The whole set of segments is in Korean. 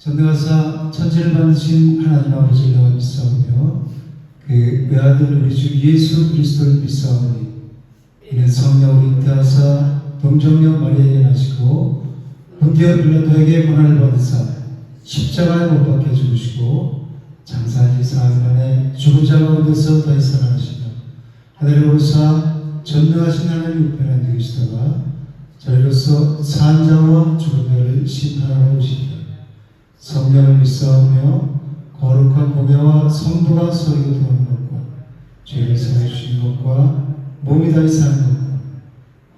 전능하사 천지를 만드신 하나님 아버지를 내가 믿사오며 그 외아들 우리 주 예수 그리스도를 믿사오니 이는 성령으로 잉태하사 동정녀 마리아에게 나시고 본디오 빌라도에게 고난을 받으사 십자가에 못 박혀 죽으시고 장사지 사흘 만에 죽은 자 가운데서 다시 살아나시며 하늘에 오르사 전능하신 하나님 우편에 앉아 계시다가 저희로서 산 자와 죽은 자를 심판하러 오시리라. 성령을 믿사오며 거룩한 공예와 성도가 서로 도하는 것과 죄를 사해 주시는 것과 몸이 다시 사는 것과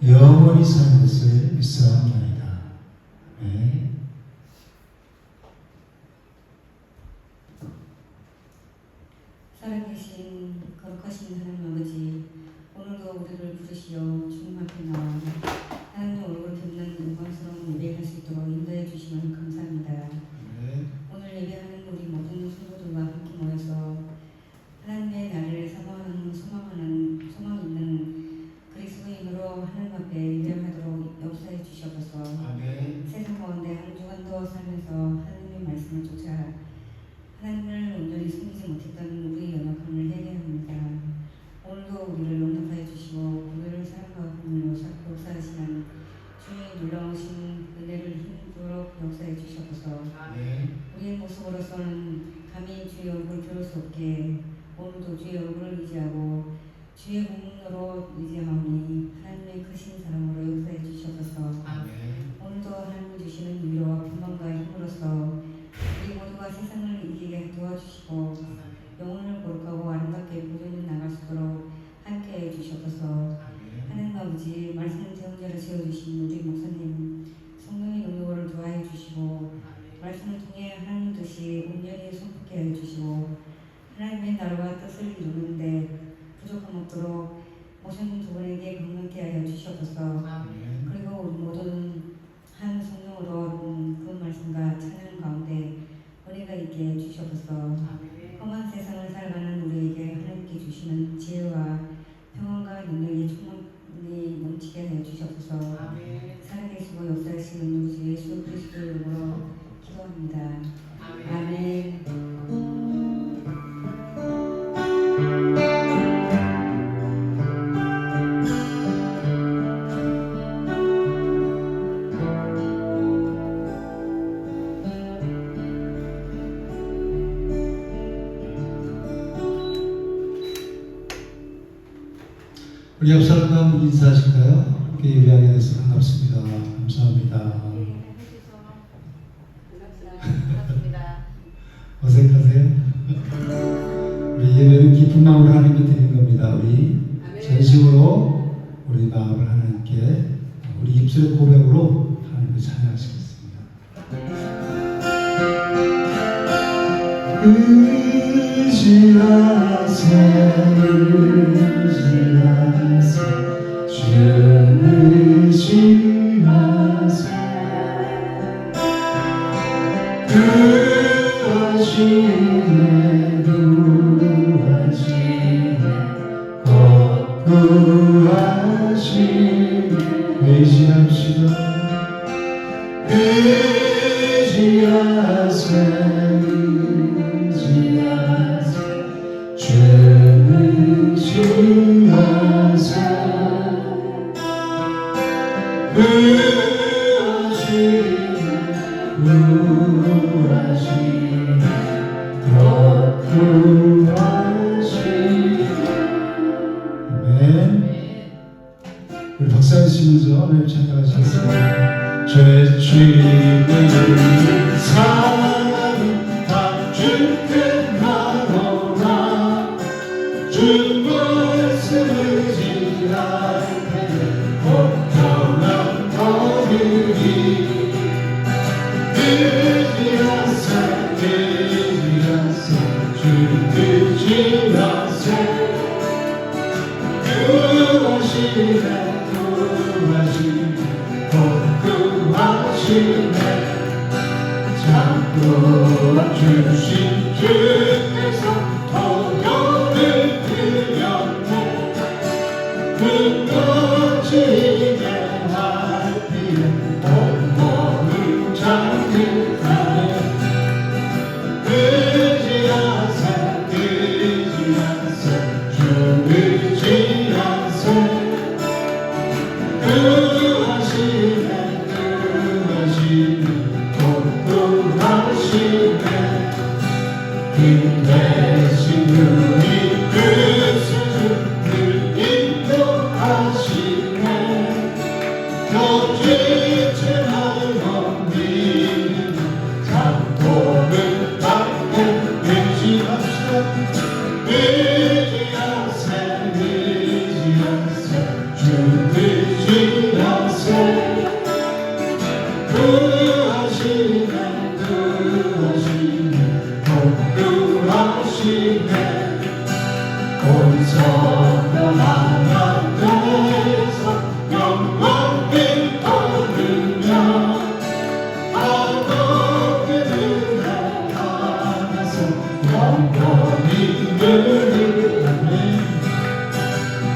영원히 사는 것을 믿사옵나이다. 아멘. 살아계신 거룩하신 하나님 아버지, 오늘도 우리를 부르시어 주님 앞에 나와 하나님 얼굴 뵙는 영광스러운 예배할 수 있도록 인도해 주시면 감사합니다. 오늘 예배하는 우리 모든 성도들과 함께 모여서 하나님의 나라를 사모하는 소망 있는 그리스도인으로 하나님 앞에 예배하도록 역사해 주셔서 세상 가운데 한 주간도 살면서 하나님의 말씀을 쫓아 하나님을 온전히 숨기지 못했던 우리의 연약함을 회개합니다. 오늘도 우리를 용납하여 주시고 우리를 사랑과 긍휼로 역사하시는 주의 놀라우신 은혜를 힘도록 역사해 주셔서 우리의 모습으로서는 감히 주의 얼굴을 볼 수 없게 오늘도 주의 얼굴을 의지하고 주의 공로로 의지하오니 하나님의 크신 사랑으로 역사해 주셔서 오늘도 하나님이 주시는 위로와 평강과 힘으로써 우리 모두가 세상을 이기게 도와주시고 영혼을 거룩하고 아름답게 보존해 나갈 수 있도록 함께해 주셔서 하나님 아버지 말씀 대언자로 세워주신 우리 목사님 성령의 능력을 도와해 주시고 말씀을 통해 하나님 뜻이 온전히 선포케 해 주시고 하나님의 나라와 뜻을 이루는데 부족함 없도록 모신 두 분에게 건강케 하여 주셔서 그리고 우리 모두는 한 성령으로 그 말씀과 찬양 가운데 은혜가 있게 해주셔서 험한 세상을 살아가는 우리에게 하나님께 주시는 지혜와 평안과 능력이 충만히 넘치게 해주셔서 살아계시고 역사하시는 우리 예수 그리스도의 이름으로 기도합니다. 아멘. 우리 옆 사람과 한번 인사하실까요? 함께 예배하게 돼서 반갑습니다. 감사합니다. 어색하세요? 우리 예배는 기쁜 마음으로 하나님께 드리는 겁니다. 우리 전심으로 우리 마음을 하나님께 우리 입술의 고백으로 하나님을 찬양하시겠습니다. 우리 박수 치면서 하나님 찬양하시겠습니다. 죄짐을 사랑다 주께 나오라 주 말씀을 지날 때는 걱정한 거리니 의지하세 주 의지하세 구하시네 잡고 주신 주께서 도전을 드렸네 무너지게 할 필요 온몸을 자극하네 구하시네 힘내신 우리 그수주를 인도하시네 거짓을 알고 믿는 장독을 받게 의지합시다 의지하세 의지하세 주 의지하세 구하시네 구하시네 복구하시네 온 성도 하나 되서 영원히 오르며 하나님의 은혜 안에서 영원히 누리네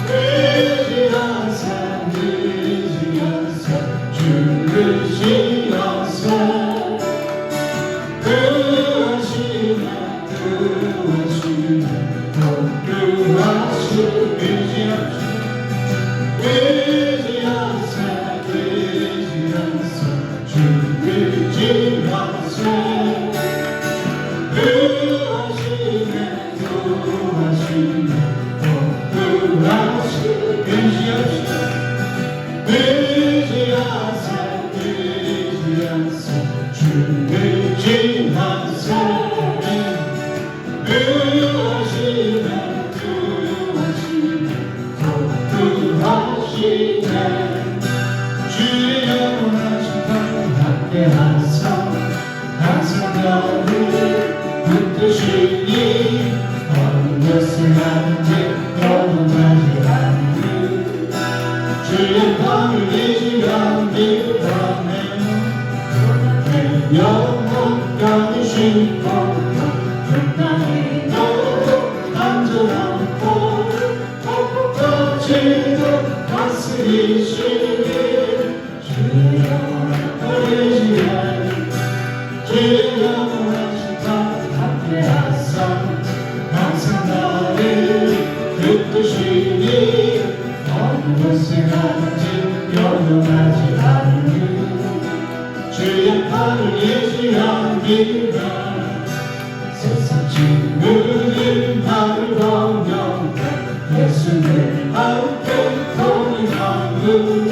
의지하세 의지하세 주 의지하세 구하시네 구하시네 복구하시네 의지하세 의지하세 주 의지하세 구하시네 구하시네 복구하시네 의지하세 의지하세 주 의지하세 구하시네 구하시네 복구하시네 주의 영원하신 것 함께하사 항상 너를 붙드시니 어느 것을 하는지 거듭나지 않는 주의 밤을 의지한 믿어내요 내 영혼까지 신고 너도 안전하고 거칠도 다스리시니 주의 영원한 의지한 주의 영원하신 것 함께하사 항상 나를 붙드시니 어느 것을 하는지 변동하지 않는 주의 팔을 의지한 믿음 세상 친구들 나를 보며 예수를 함께 동행함으로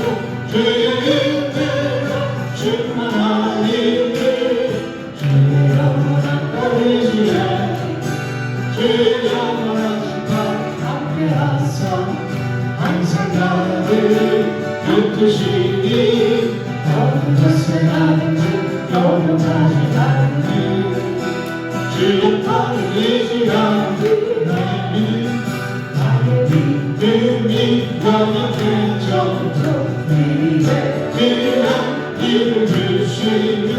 주의 은혜로 충만하리니 주의 영원한 의지에 주의 영원하신 것 함께하사 항상 나를 붙드시니 어느 것을 하는지 변동하지 않는 주의 팔을 의지한 나의 믿음이 연약해 정도 이제 그냥 힘을 주시며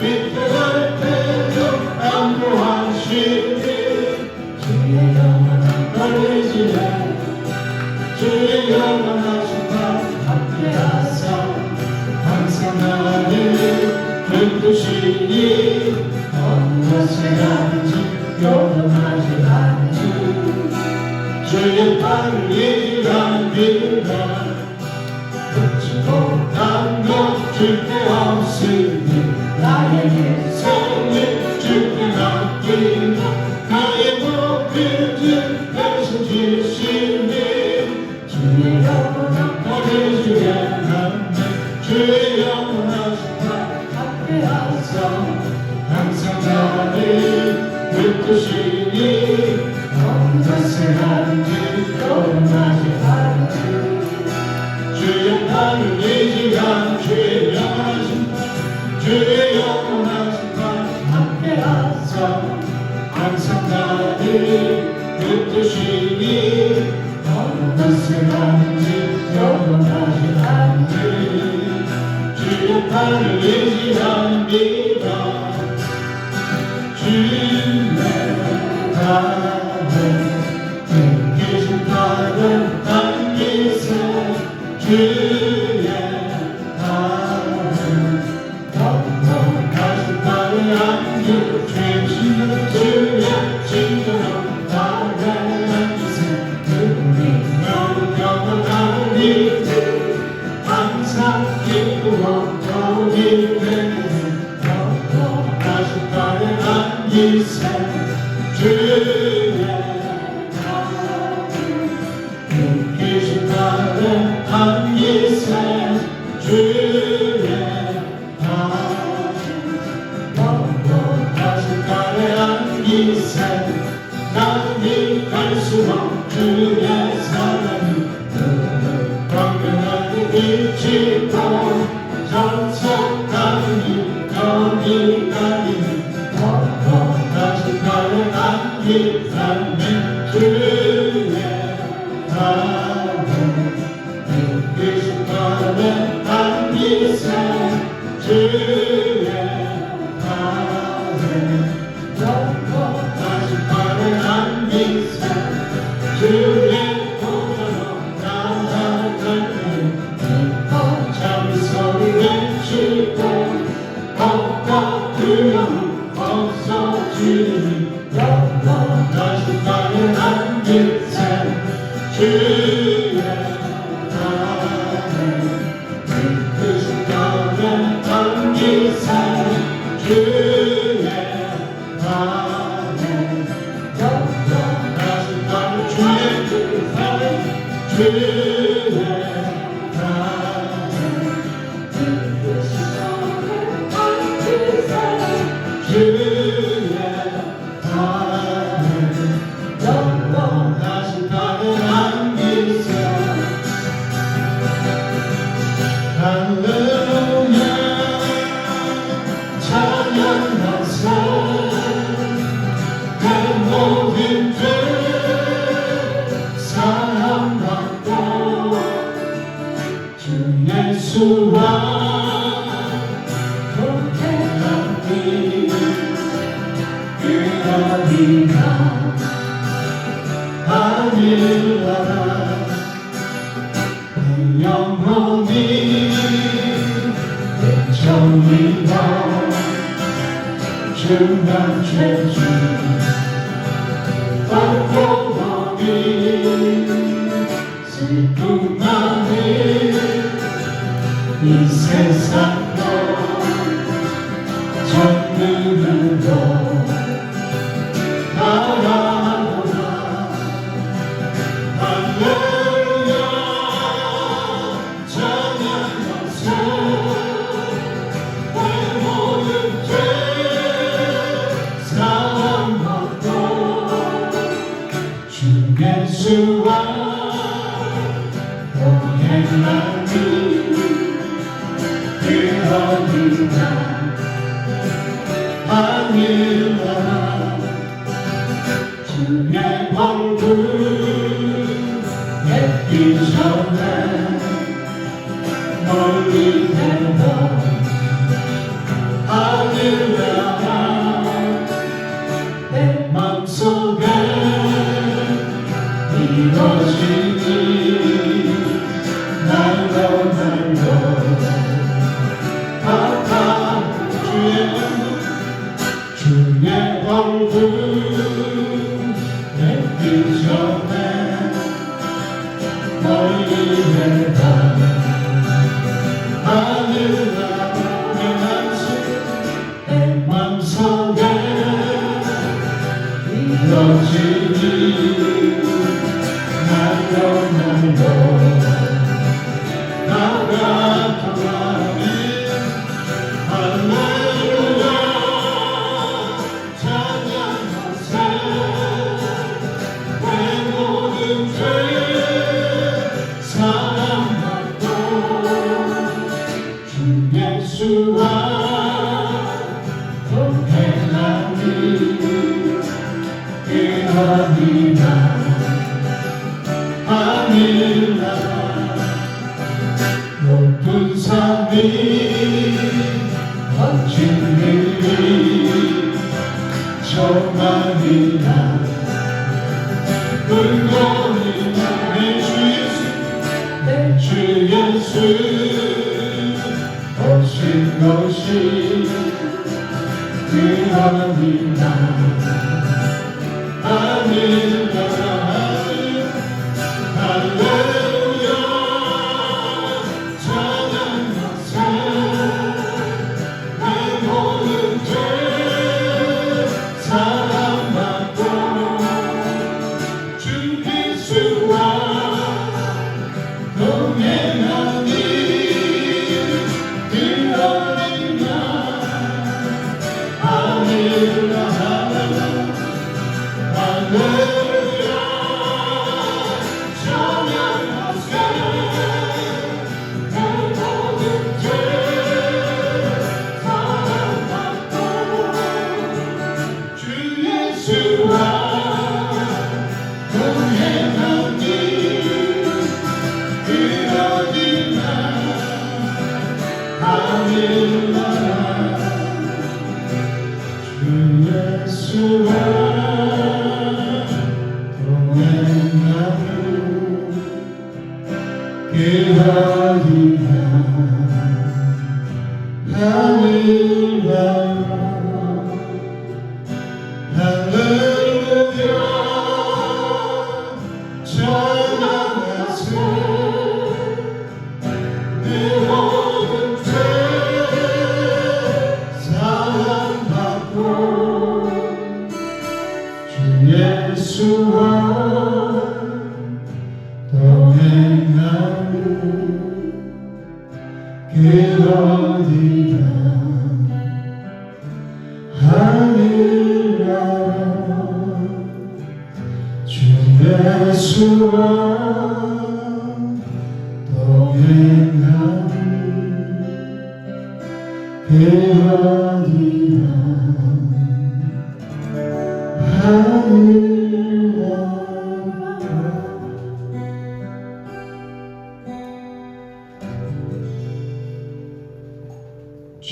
위태할 때도 안보하시니 주의 영원한 의지에 주의 영원하신 것 함께하사 항상 나를 붙드시니 어느 것을 하는지 변동하지 않는 주의 팔을 의지한 믿음 얻지 못한 것 줄게 없으니 나에게 생을 줄게 맡기며 나의 모든 죄 대신 주시니 주의 영원한 의지에 남는 주의 영원하신 것 함께하사 항상 나를 붙드시니 어느 것을 하는지 변하지 않는 주의 팔을 의지한 주의 영원하신 주의 영원하신 것 함께하사 항상 나를 붙드시니 어느 것을 하는지 변하지 않는 주의 팔을 의지한 믿음 주의 계신 팔을 당기세 주의 팔을 영원하신 팔을 안겨 죄지는 주의 진노로 팔을 안기세 우리 영원한 일들 항상 기쁘고 도움이 되는 영원하신 안기세 주의 육기신 나를 안기세 주의 영원하신 나를 안기세 나는 갈수록 주의 사랑이 광명하게 비치고 정성하니 여기 가리니 영원하신 나를 안기사는 주의 사랑 육기신 나를 안기세 주의 사랑 영원하신 나를 안기세 주의 보좌로 나아가니 잠이 소리 외치고 법과 두려움 없어지니 영원하신 나를 안기세 주의 사랑 이끄신 나를 안기세 주의 사랑 영원하신 나를 주의 사랑 주의 사랑 이끄신 나를 안기세 주의 사랑 영원하신 나를 안기세 할렐루야 찬양하세 내 모든 죄 사랑받고 주 예수와 동행하니 그러니까 하늘나라 내 영혼이 내 정의로 중간 죄주 덕고보니 슬픔만을 이 세상도 전능으로 바라보라 할렐루야 찬양하세 내 모든 죄 사랑받고 주 예수와 동행하니 그러니까 하늘나라 주의 얼굴 맺기 전에 멀리 내다 하늘나라 내 맘속에 이루어지니 날로 아까 주의 얼굴 맺기 전에 멀리 내다 하늘나라 내 맘속에 이루어지니 날로 나가토라니 할렐루야 찬양하세 내 모든 죄 사랑받고 주 예수와 동행하니 그러니까 하늘나라 높은 산이 멋진 일이 정말이나 불거리나 내 주 예수 오신 것이 그러니까 하늘나라 할렐루야 찬양하세 내 모든 죄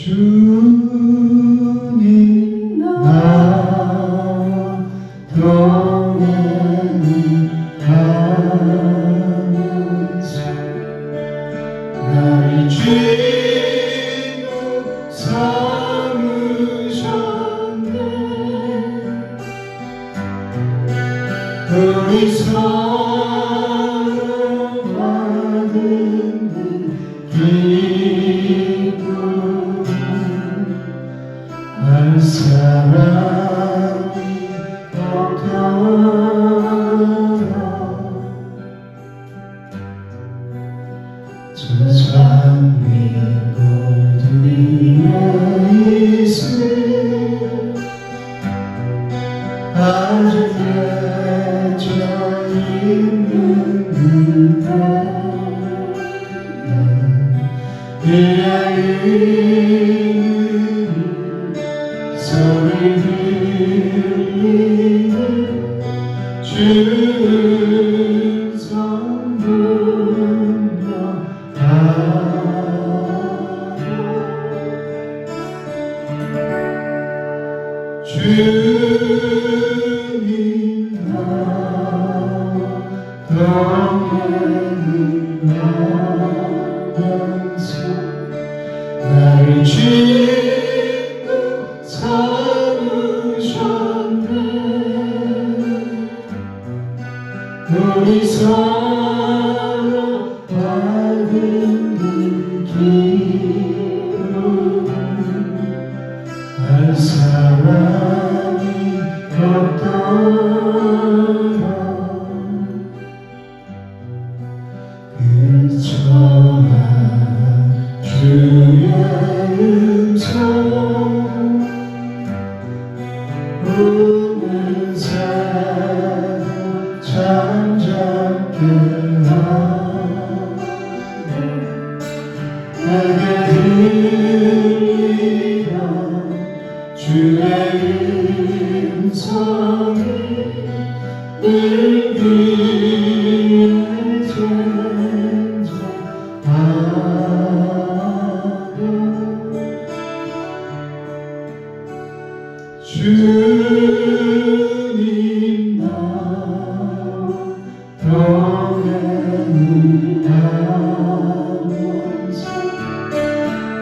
주님 나와 동행하면서 나를 죄로 삼으셨네. 우리 서로 받은 기쁨 할 사람이 없더라. 세상 모두에 있을 아주 깨져 있는 그대 이 아이는 소리 들리는 주는 성부며 주님 나와 동행하면서 나를 죄로 삼으셨네. 우리 서로 받은 그 기쁨 할 사람이 없더라. 그저만 주의 음성 우는 사람 잠잠케 하네. 내게 들리던 주의 음성이 늘 귀에 주님 나와 동행하면서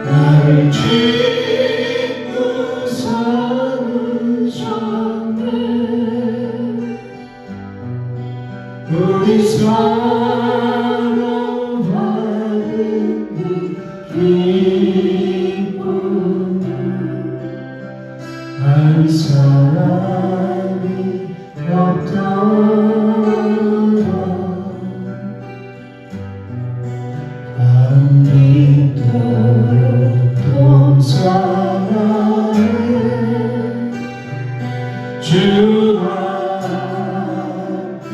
나를 죄로 삼으셨네. 우리 서로 받은 그 기쁨을 할 사람이 없더라. 밤빛도록 동산하에 주 앞에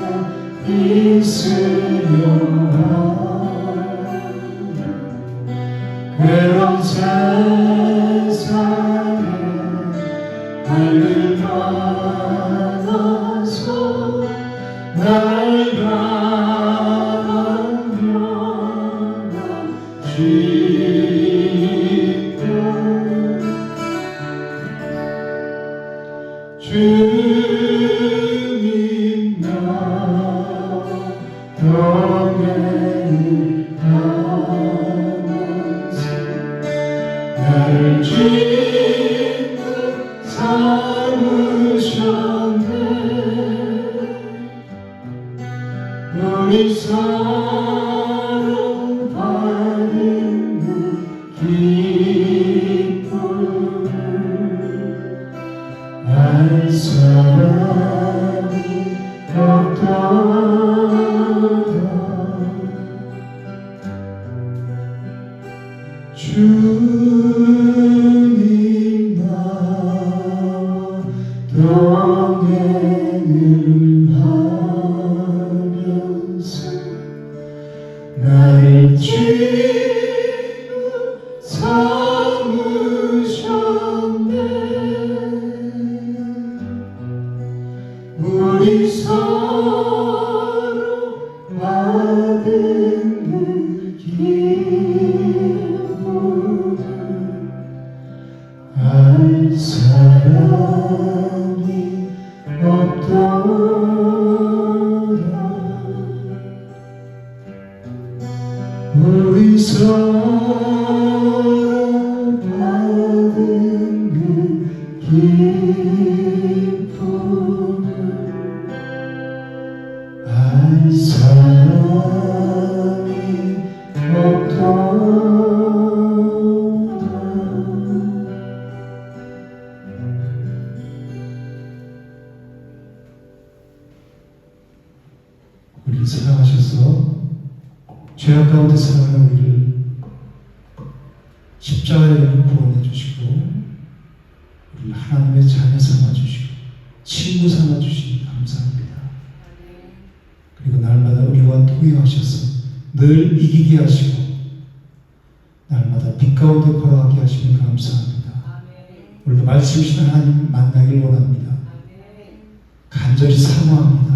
있으려 그런 세상에 달릴 많아서 날 바라며 주께 주님 나와 동행을 하면서 나를 주님 삼으셨네 우리 서로 받은 그 기쁨을 알 사람이 없도다 주님 나와 동행을 하면서 나를 주로 삼으셨네 우리 서로 받은 그 기쁨을 알 사람이 없도다 우리 서로 받은 그 기쁨을 알 사람이 없도다 우리를 사랑하셔서 죄악 가운데 사랑하는 우리를 십자가에 구원해 주시고 우리를 하나님의 자녀 삼아 주시고 친구 삼아 주시니 감사합니다. 그리고 날마다 우리와 동행하셔서 늘 이기게 하시고 날마다 빛 가운데 걸어가게 하시니 감사합니다. 오늘도 말씀이신 하나님 만나길 원합니다. 간절히 사모합니다.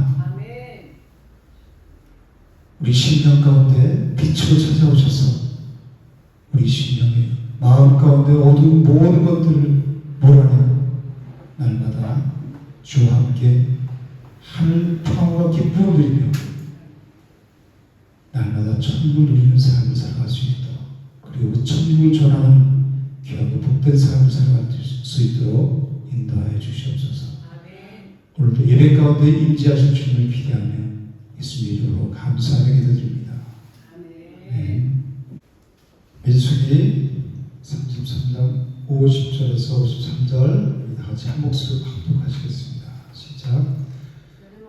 우리 심령 가운데 빛으로 찾아오셔서 우리 심령의 마음 가운데 어두운 모든 것들을 몰아내고 날마다 주와 함께 하늘 평화와 기쁨을 누리며 날마다 천국을 누리는 삶을 살아갈 수 있도록 그리고 그 천국을 전하는 귀하고 복된 삶을 살아갈 수 있도록 인도하여 주시옵소서. 오늘도 예배 가운데 임재하신 주님을 기대하며 예수님 이름으로 감사하게 기도드립니다. 아멘. 민수기 33장 50절에서 53절 우리 다 같이 한 목소리로 합독하시겠습니다. 시작.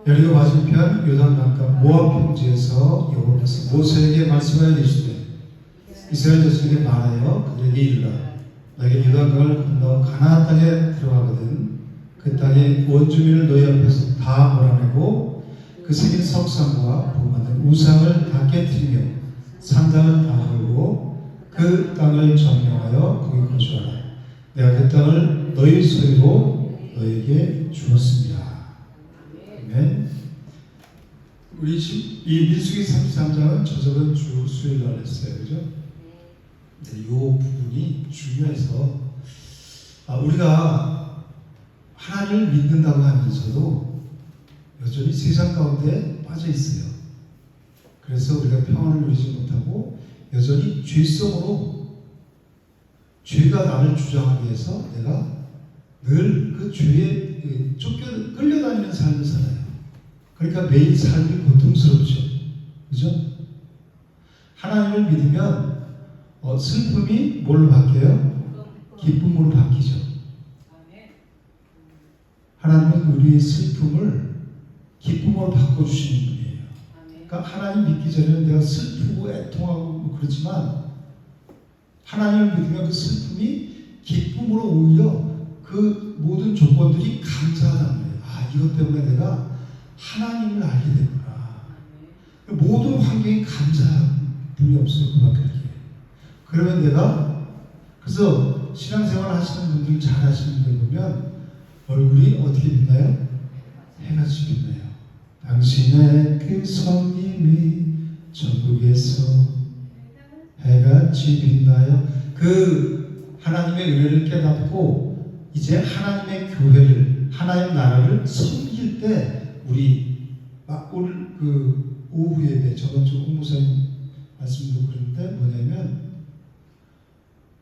여리고 맞은편 요단강가 모압 평지에서 여호와께서 모세에게 말씀하여 이르시되 이스라엘 자손에게 말하여 그들에게 이르라 너에게 요단강을 건너 가나안 땅에 들어가거든 그 땅의 원주민을 너희 앞에서 다 몰아내고 그 새긴 석상과 부만든 우상을 다 깨뜨리며 산당을 다 헐고 그 땅을 점령하여 거기 거주하라. 내가 그 땅을 너희 소유로 너에게 주었습니다. 아멘. 우리 이 민수기 33장은 저저번 주 수요일 날 했어요, 그죠? 네, 이 부분이 중요해서 우리가 하나님을 믿는다고 하면서도 여전히 세상 가운데 빠져 있어요. 그래서 우리가 평안을 누리지 못하고 여전히 죄 속으로 죄가 나를 주장하기 위해서 내가 늘 그 죄에 끌려다니는 삶을 살아요. 그러니까 매일 삶이 고통스럽죠. 그죠? 하나님을 믿으면 슬픔이 뭘로 바뀌어요? 기쁨으로 바뀌죠. 하나님은 우리의 슬픔을 기쁨으로 바꿔주시는 분이에요. 그러니까 하나님 믿기 전에는 내가 슬프고 애통하고 뭐 그렇지만 하나님을 믿으면 그 슬픔이 기쁨으로 오히려 그 모든 조건들이 감사하다는 거예요. 이것 때문에 내가 하나님을 알게 됐구나. 모든 환경이 감사한 분이 없어요. 그밖에. 그러면 내가 그래서 신앙생활 하시는 분들 잘 하시는 분들 보면 얼굴이 어떻게 빛나요? 해같이 빛나요. 당신의 그 성님이 전국에서 해같이 빛나요. 그 하나님의 은혜를 깨닫고 이제 하나님의 교회를 하나님 나라를 섬길 때 우리 오늘 그 오후 예배 저번 주 홍무사님 말씀도 그런데 뭐냐면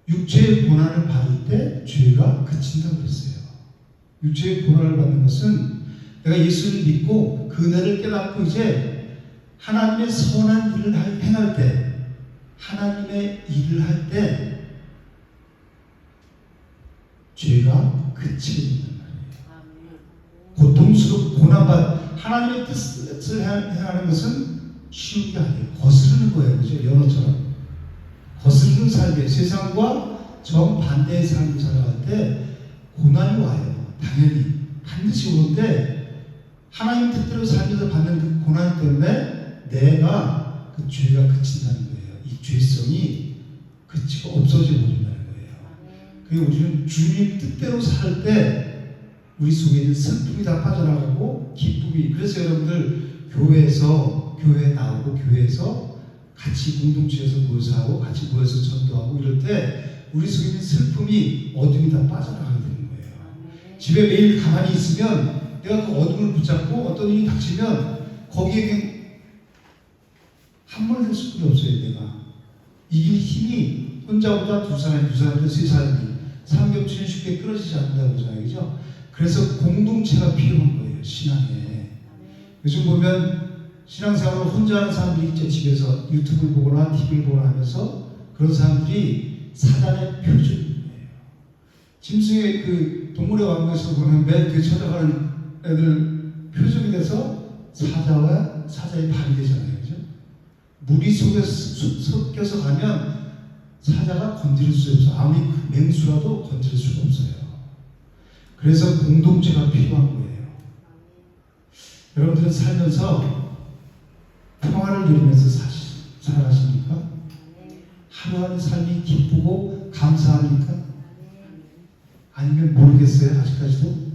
육체의 고난을 받을 때 죄가 그친다고 그랬어요. 육체의 고난을 받는 것은 내가 예수를 믿고 그 은혜를 깨닫고 이제 하나님의 선한 일을 행할 때 하나님의 일을 할 때 죄가 그치게 된단 말이에요. 고통스럽고 고난받 하나님의 뜻을 행하는 것은 쉬운 게 아니에요. 거스르는 거예요. 그죠? 연어처럼 거스르는 삶에 세상과 정반대의 삶을 살아갈 때 고난이 와요. 당연히 반드시 오는데 하나님 뜻대로 살면서 받는 그 고난 때문에 내가 그 죄가 그친다는 거예요. 이 죄성이 그치고 없어져 버린다는 거예요. 그래서 우리는 주님 뜻대로 살 때 우리 속에 있는 슬픔이 다 빠져나가고 기쁨이. 그래서 여러분들 교회에 나오고 교회에서 같이 공동체에서 모여서 하고 같이 모여서 전도하고 이럴 때 우리 속에 있는 슬픔이 어둠이 다 빠져나가게 되는 거예요. 집에 매일 가만히 있으면 내가 그 어둠을 붙잡고 어떤 일이 닥치면 거기에 그냥 함몰될 수밖에 없어요. 내가 이길 힘이 혼자보다 두 사람보다 세 사람이 삼겹살은 쉽게 끊어지지 않는다고 그러잖아요. 그죠? 그래서 공동체가 필요한 거예요. 신앙에. 요즘 보면 신앙생활을 혼자 하는 사람들이 있죠. 집에서 유튜브를 보거나 TV를 보거나 하면서 그런 사람들이 사단의 표준이에요. 짐승의 그 동물의 왕국에서 보면 맨 뒤에 쳐다가는 애들 표적이 돼서 사자의 발이 되잖아요. 그죠? 물이 속에 섞여서 가면 사자가 건드릴 수 없어요. 아무리 맹수라도 건드릴 수가 없어요. 그래서 공동체가 필요한 거예요. 여러분들은 살면서 평화를 누리면서 살아가십니까? 하루하루 삶이 기쁘고 감사합니까? 아니면 모르겠어요? 아직까지도?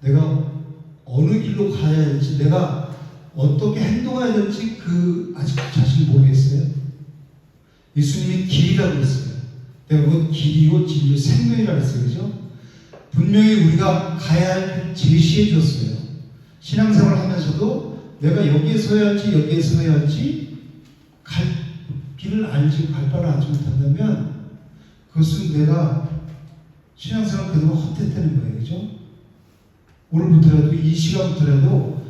내가 어느 길로 가야 할지, 내가 어떻게 행동해야 될지 아직 자신 모르겠어요? 예수님이 길이라고 했어요. 내가 그 길이요 진리요 생명이라고 했어요. 그죠? 분명히 우리가 가야 할 길 제시해 줬어요. 신앙생활 하면서도 내가 여기에 서야 할지 여기에 서야 할지 갈 길을 알지 갈 바를 알지 못한다면 그것은 내가 신앙생활 그동안 헛됐다는 거예요. 그죠? 오늘부터라도 이 시간부터라도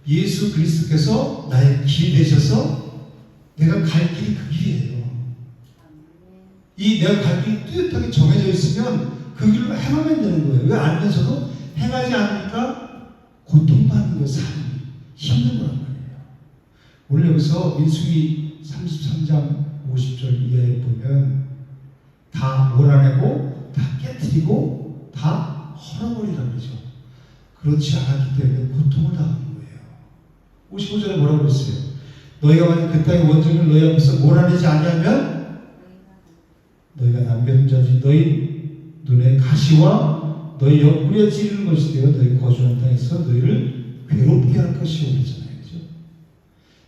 예수 그리스도께서 나의 길 되셔서 내가 갈 길이 그 길이에요. 이 내가 갈 길이 뚜렷하게 정해져 있으면 그 길로 행하면 되는 거예요. 왜 알면서도 행하지 않으니까 고통받는 거 삶이 힘든 거란 말이에요. 오늘 여기서 민수기 33장 50절 이하에 보면 다 몰아내고 다 깨트리고 다 헐어버리라고 그러죠. 그렇지 않았기 때문에 고통을 당하는 거예요. 55절에 뭐라고 그랬어요? 너희가 만약 그 땅의 원정을 너희 앞에서 몰아내지 아니하면 너희가 남겨둔 자지 너희 눈에 가시와 너희 옆구리에 찌르는 것이 되어 너희 거주한 땅에서 너희를 괴롭게 할 것이오 그랬잖아요. 그죠?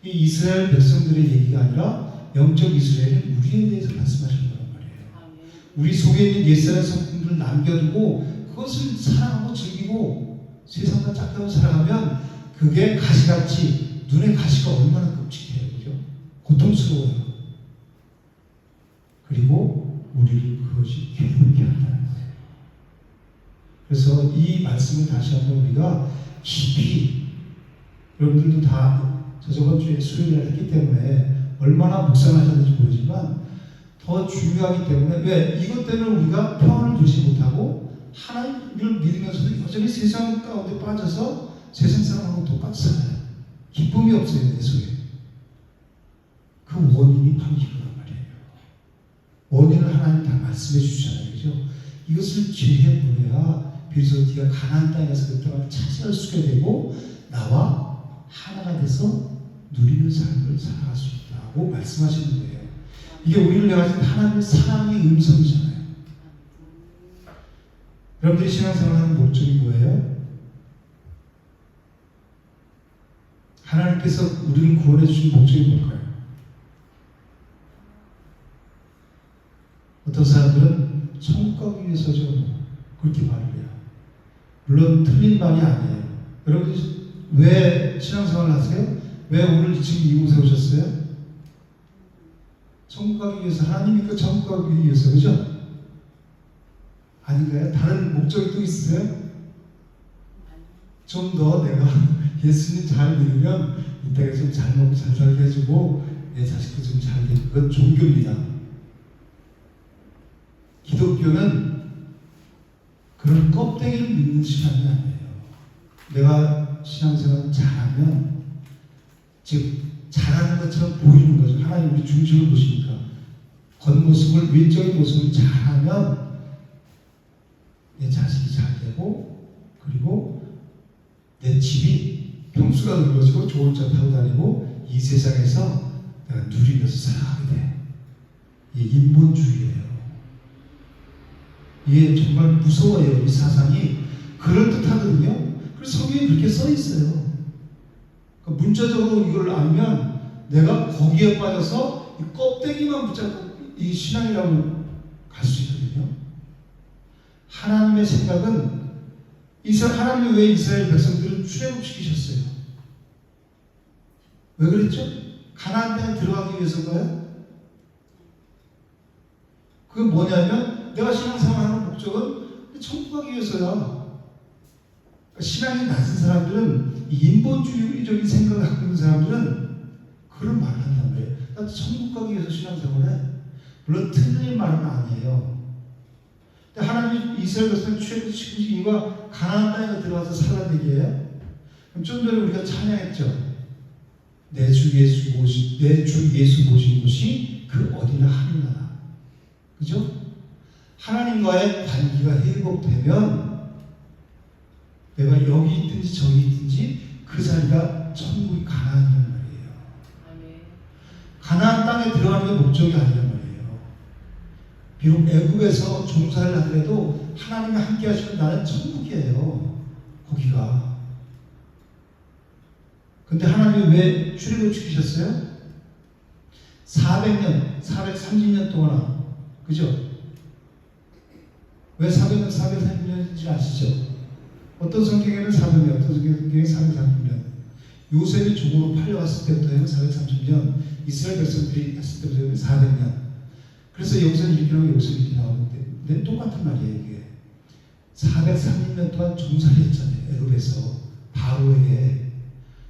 이 이스라엘 백성들의 얘기가 아니라 영적 이스라엘은 우리에 대해서 말씀하시는 거란 말이에요. 우리 속에 있는 옛사람 성품들을 남겨두고 그것을 사랑하고 즐기고 세상과 짝다고 살아가면 그게 가시같이 눈에 가시가 얼마나 끔찍해요. 그죠? 고통스러워요. 그리고 우리를 그것이 괴롭게 한다는 거예요. 그래서 이 말씀을 다시 한번 우리가 깊이 여러분들도 다 저번 주에 수요일에 했기 때문에 얼마나 묵상하셨는지 모르지만 더 중요하기 때문에 왜 이것 때문에 우리가 평안을 누리지 못하고 하나님을 믿으면서도 여전히 세상 가운데 빠져서 세상 사람하고 똑같이 살아요. 기쁨이 없어요. 내 속에. 그 원인이 바로 이거란 말이에요. 원인을 하나님 다 말씀해 주시잖아요. 그죠? 이것을 죄해 버려야 비로소 네가 가나안 땅에서 그 땅을 차지할 수 있게 되고 나와 하나가 돼서 누리는 삶을 살아갈 수 있다고 말씀하시는 거예요. 이게 우리를 향하신 하나님의 사랑의 음성이잖아요. 여러분들이 신앙생활하는 목적이 뭐예요? 하나님께서 우리를 구원해 주신 목적이 뭘까요? 어떤 사람들은 천국 가기 위해서죠. 그렇게 말을 해요. 물론 틀린 말이 아니에요. 여러분 왜 신앙생활을 하세요? 왜 오늘 지금 이곳에 오셨어요? 천국 가기 위해서. 하나님이 그 천국 가기 위해서, 그죠? 아닌가요? 다른 목적이 또 있어요? 좀 더 내가 예수님 잘 믿으면 이 땅에 좀 잘 먹고 잘 살게 해주고 내 자식도 좀 잘 되고, 그건 종교입니다. 기독교는 그런 껍데기를 믿는 신앙이 아니에요. 내가 신앙생활을 잘하면, 즉 잘하는 것처럼 보이는 거죠. 하나님 우리 중심을 보시니까 겉모습을, 외적인 모습을 잘하면 내 자식이 잘 되고, 그리고 내 집이 평수가 넓어지고 좋은 차 타고 다니고 이 세상에서 내가 누리면서 살아가게 돼. 이게 인본주의예요. 이게 정말 무서워요. 이 사상이 그럴듯하거든요. 그래서 성경에 그렇게 써 있어요. 그러니까 문자적으로 이걸 알면 내가 거기에 빠져서 이 껍데기만 붙잡고 이 신앙이라고 갈 수 있거든요. 하나님의 생각은 하나님이 왜 이스라엘 백성들을 출애굽시키셨어요? 왜 그랬죠? 가나안 땅에 들어가기 위해서인가요? 그게 뭐냐면 내가 신앙생활하는 목적은 천국 가기 위해서야. 그러니까 신앙이 낮은 사람들은, 인본주의적인 생각을 갖고 있는 사람들은 그런 말을 한단 말이에요. 나 천국 가기 위해서 신앙생활해. 물론 틀린 말은 아니에요. 근데 하나님이 이스라엘 백성을 출애굽시킨 이유가 가나안 땅에 들어가서 살라는 얘기예요. 그럼 좀 전에 우리가 찬양했죠. 내 주 예수 모신 곳이 그 어디나 하늘나라. 그죠? 하나님과의 관계가 회복되면 내가 여기 있든지 저기 있든지 그 자리가 천국이 가나안이란 말이에요. 가나안 땅에 들어가는 게 목적이 아니란 말이에요. 비록 애굽에서 종살이를 하더라도 하나님이 함께 하시면 나는 천국이에요. 거기가. 근데 하나님이 왜 출애굽시키셨어요? 400년, 430년 동안, 그죠? 왜 400년, 430년인지 아시죠? 어떤 성경에는 400년, 어떤 성경에는 430년. 요셉이 종으로 팔려갔을 때부터 430년, 이스라엘 백성들이 했을 때부터 400년. 그래서 여기서 이렇게 나오고 여기서 이렇게 나오는데, 근데 똑같은 말이에요, 이게. 430년 동안 종살이했잖아요, 애굽에서. 바로에게.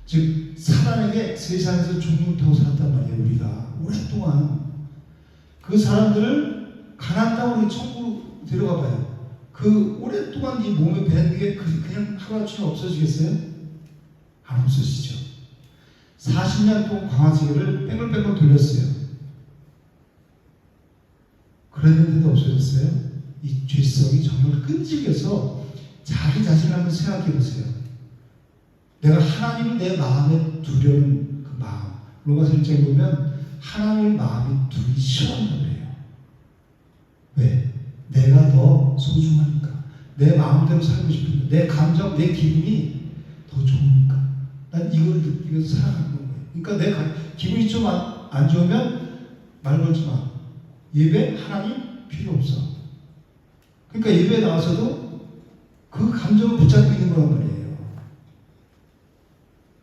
즉, 사단에게 세상에서 종을 타고 살았단 말이에요, 우리가. 오랫동안. 그 사람들을 가나안 땅으로 천국으로 데려가 봐요. 그 오랫동안 이 몸에 밴 게 그냥 하루아침에 없어지겠어요? 안 없어지죠. 40년 동안 광야지기를 뺑글뺑글 돌렸어요. 그랬는데도 없어졌어요? 이 죄성이 정말 끈질겨서 자기 자신을 한번 생각해 보세요. 내가 하나님을 내 마음에 두려는 그 마음. 로마서 1장에 보면 하나님의 마음이 두기 싫어한다고 해요. 왜? 내가 더 소중하니까. 내 마음대로 살고 싶으니까. 내 감정, 내 기분이 더 좋으니까. 난 이걸 느끼면서 살아가는 거예요. 그러니까 내 기분이 좀 안 좋으면 말 걸지 마. 예배 하나님 필요 없어. 그러니까 예배에 나와서도 그 감정을 붙잡고 있는 거란 말이에요.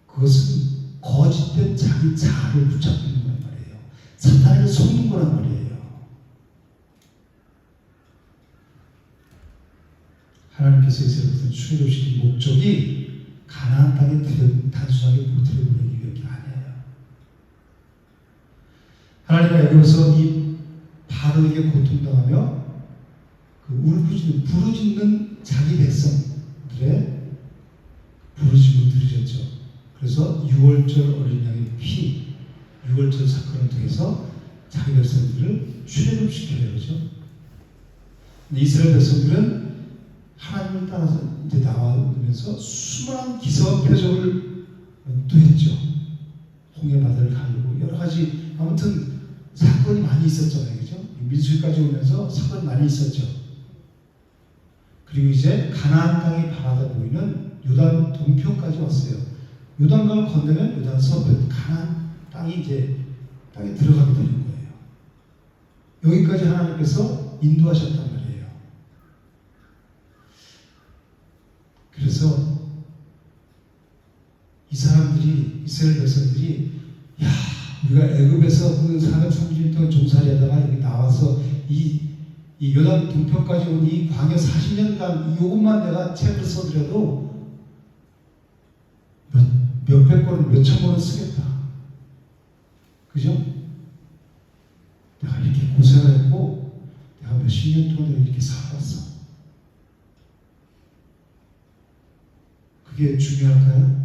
그것은 거짓된 자기 자아를 붙잡고 있는 거란 말이에요. 사탄에게 속는 거란 말이에요. 하나님께서 이스라엘을 출애굽시킨 목적이 가나안 땅에 단순하게 들여보내기 위한 게 아니에요. 하나님은 애굽에서 이 바로에게 고통당하며 그 울부짖는, 부르짖는 자기 백성들의 부르짖음을 들으셨죠. 그래서 6월절 어린 양의 피, 6월절 사건을 통해서 자기 백성들을 출애굽시켜요. 그렇죠? 이스라엘 백성들은 하나님을 따라서 이제 나와오면서 수많은 기사와 표적을 또 했죠. 홍해 바다를 가르고 여러 가지 아무튼 사건이 많이 있었잖아요, 그죠? 민수기까지 오면서 사건이 많이 있었죠. 그리고 이제 가나안 땅이 바라다 보이는 요단 동편까지 왔어요. 요단강을 건너면 요단 서편 가나안 땅이 이제 땅에 들어가게 되는 거예요. 여기까지 하나님께서 인도하셨단 말이에요. 그래서 이 사람들이 이스라엘 백성들이 야 우리가 애굽에서 그 430일 동안 종살이하다가 여기 나와서 이 요단 동편까지 온 이 광야 40년간 이것만 내가 책을 써드려도 몇백 권, 몇천 권을 쓰겠다. 그죠? 내가 이렇게 고생을 했고 내가 몇십 년 동안 이렇게 살았어. 그게 중요할까요?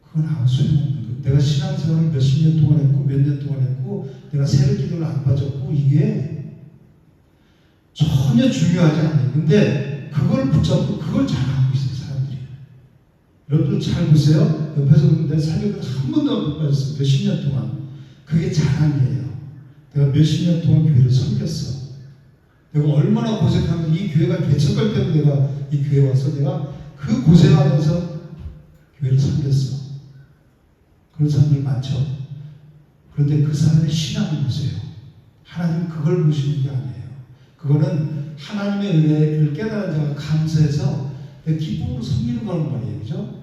그건 아무 소용없는 거예요. 내가 신앙생활을 몇십 년 동안 했고 몇 년 동안 했고 내가 새벽 기도를 안 빠졌고 이게 전혀 중요하지 않아요. 근데 그걸 붙잡고 그걸 잘하고 있어요, 사람들이. 여러분들 잘 보세요. 옆에서 보면 내 새벽을 한 번도 안 빠졌어요. 몇십 년 동안. 그게 자랑이에요. 내가 몇십 년 동안 교회를 섬겼어. 내가 얼마나 고생하면 이 교회가 개척할 때도 내가 이 교회에 와서 내가 그 고생하면서 교회를 섬겼어. 그런 사람들이 많죠. 그런데 그 사람의 신앙을 보세요. 하나님 그걸 보시는 게 아니에요. 그거는 하나님의 은혜를 깨달은 자가 감사해서 기쁨으로 섬기는 거란 말이에요. 그죠?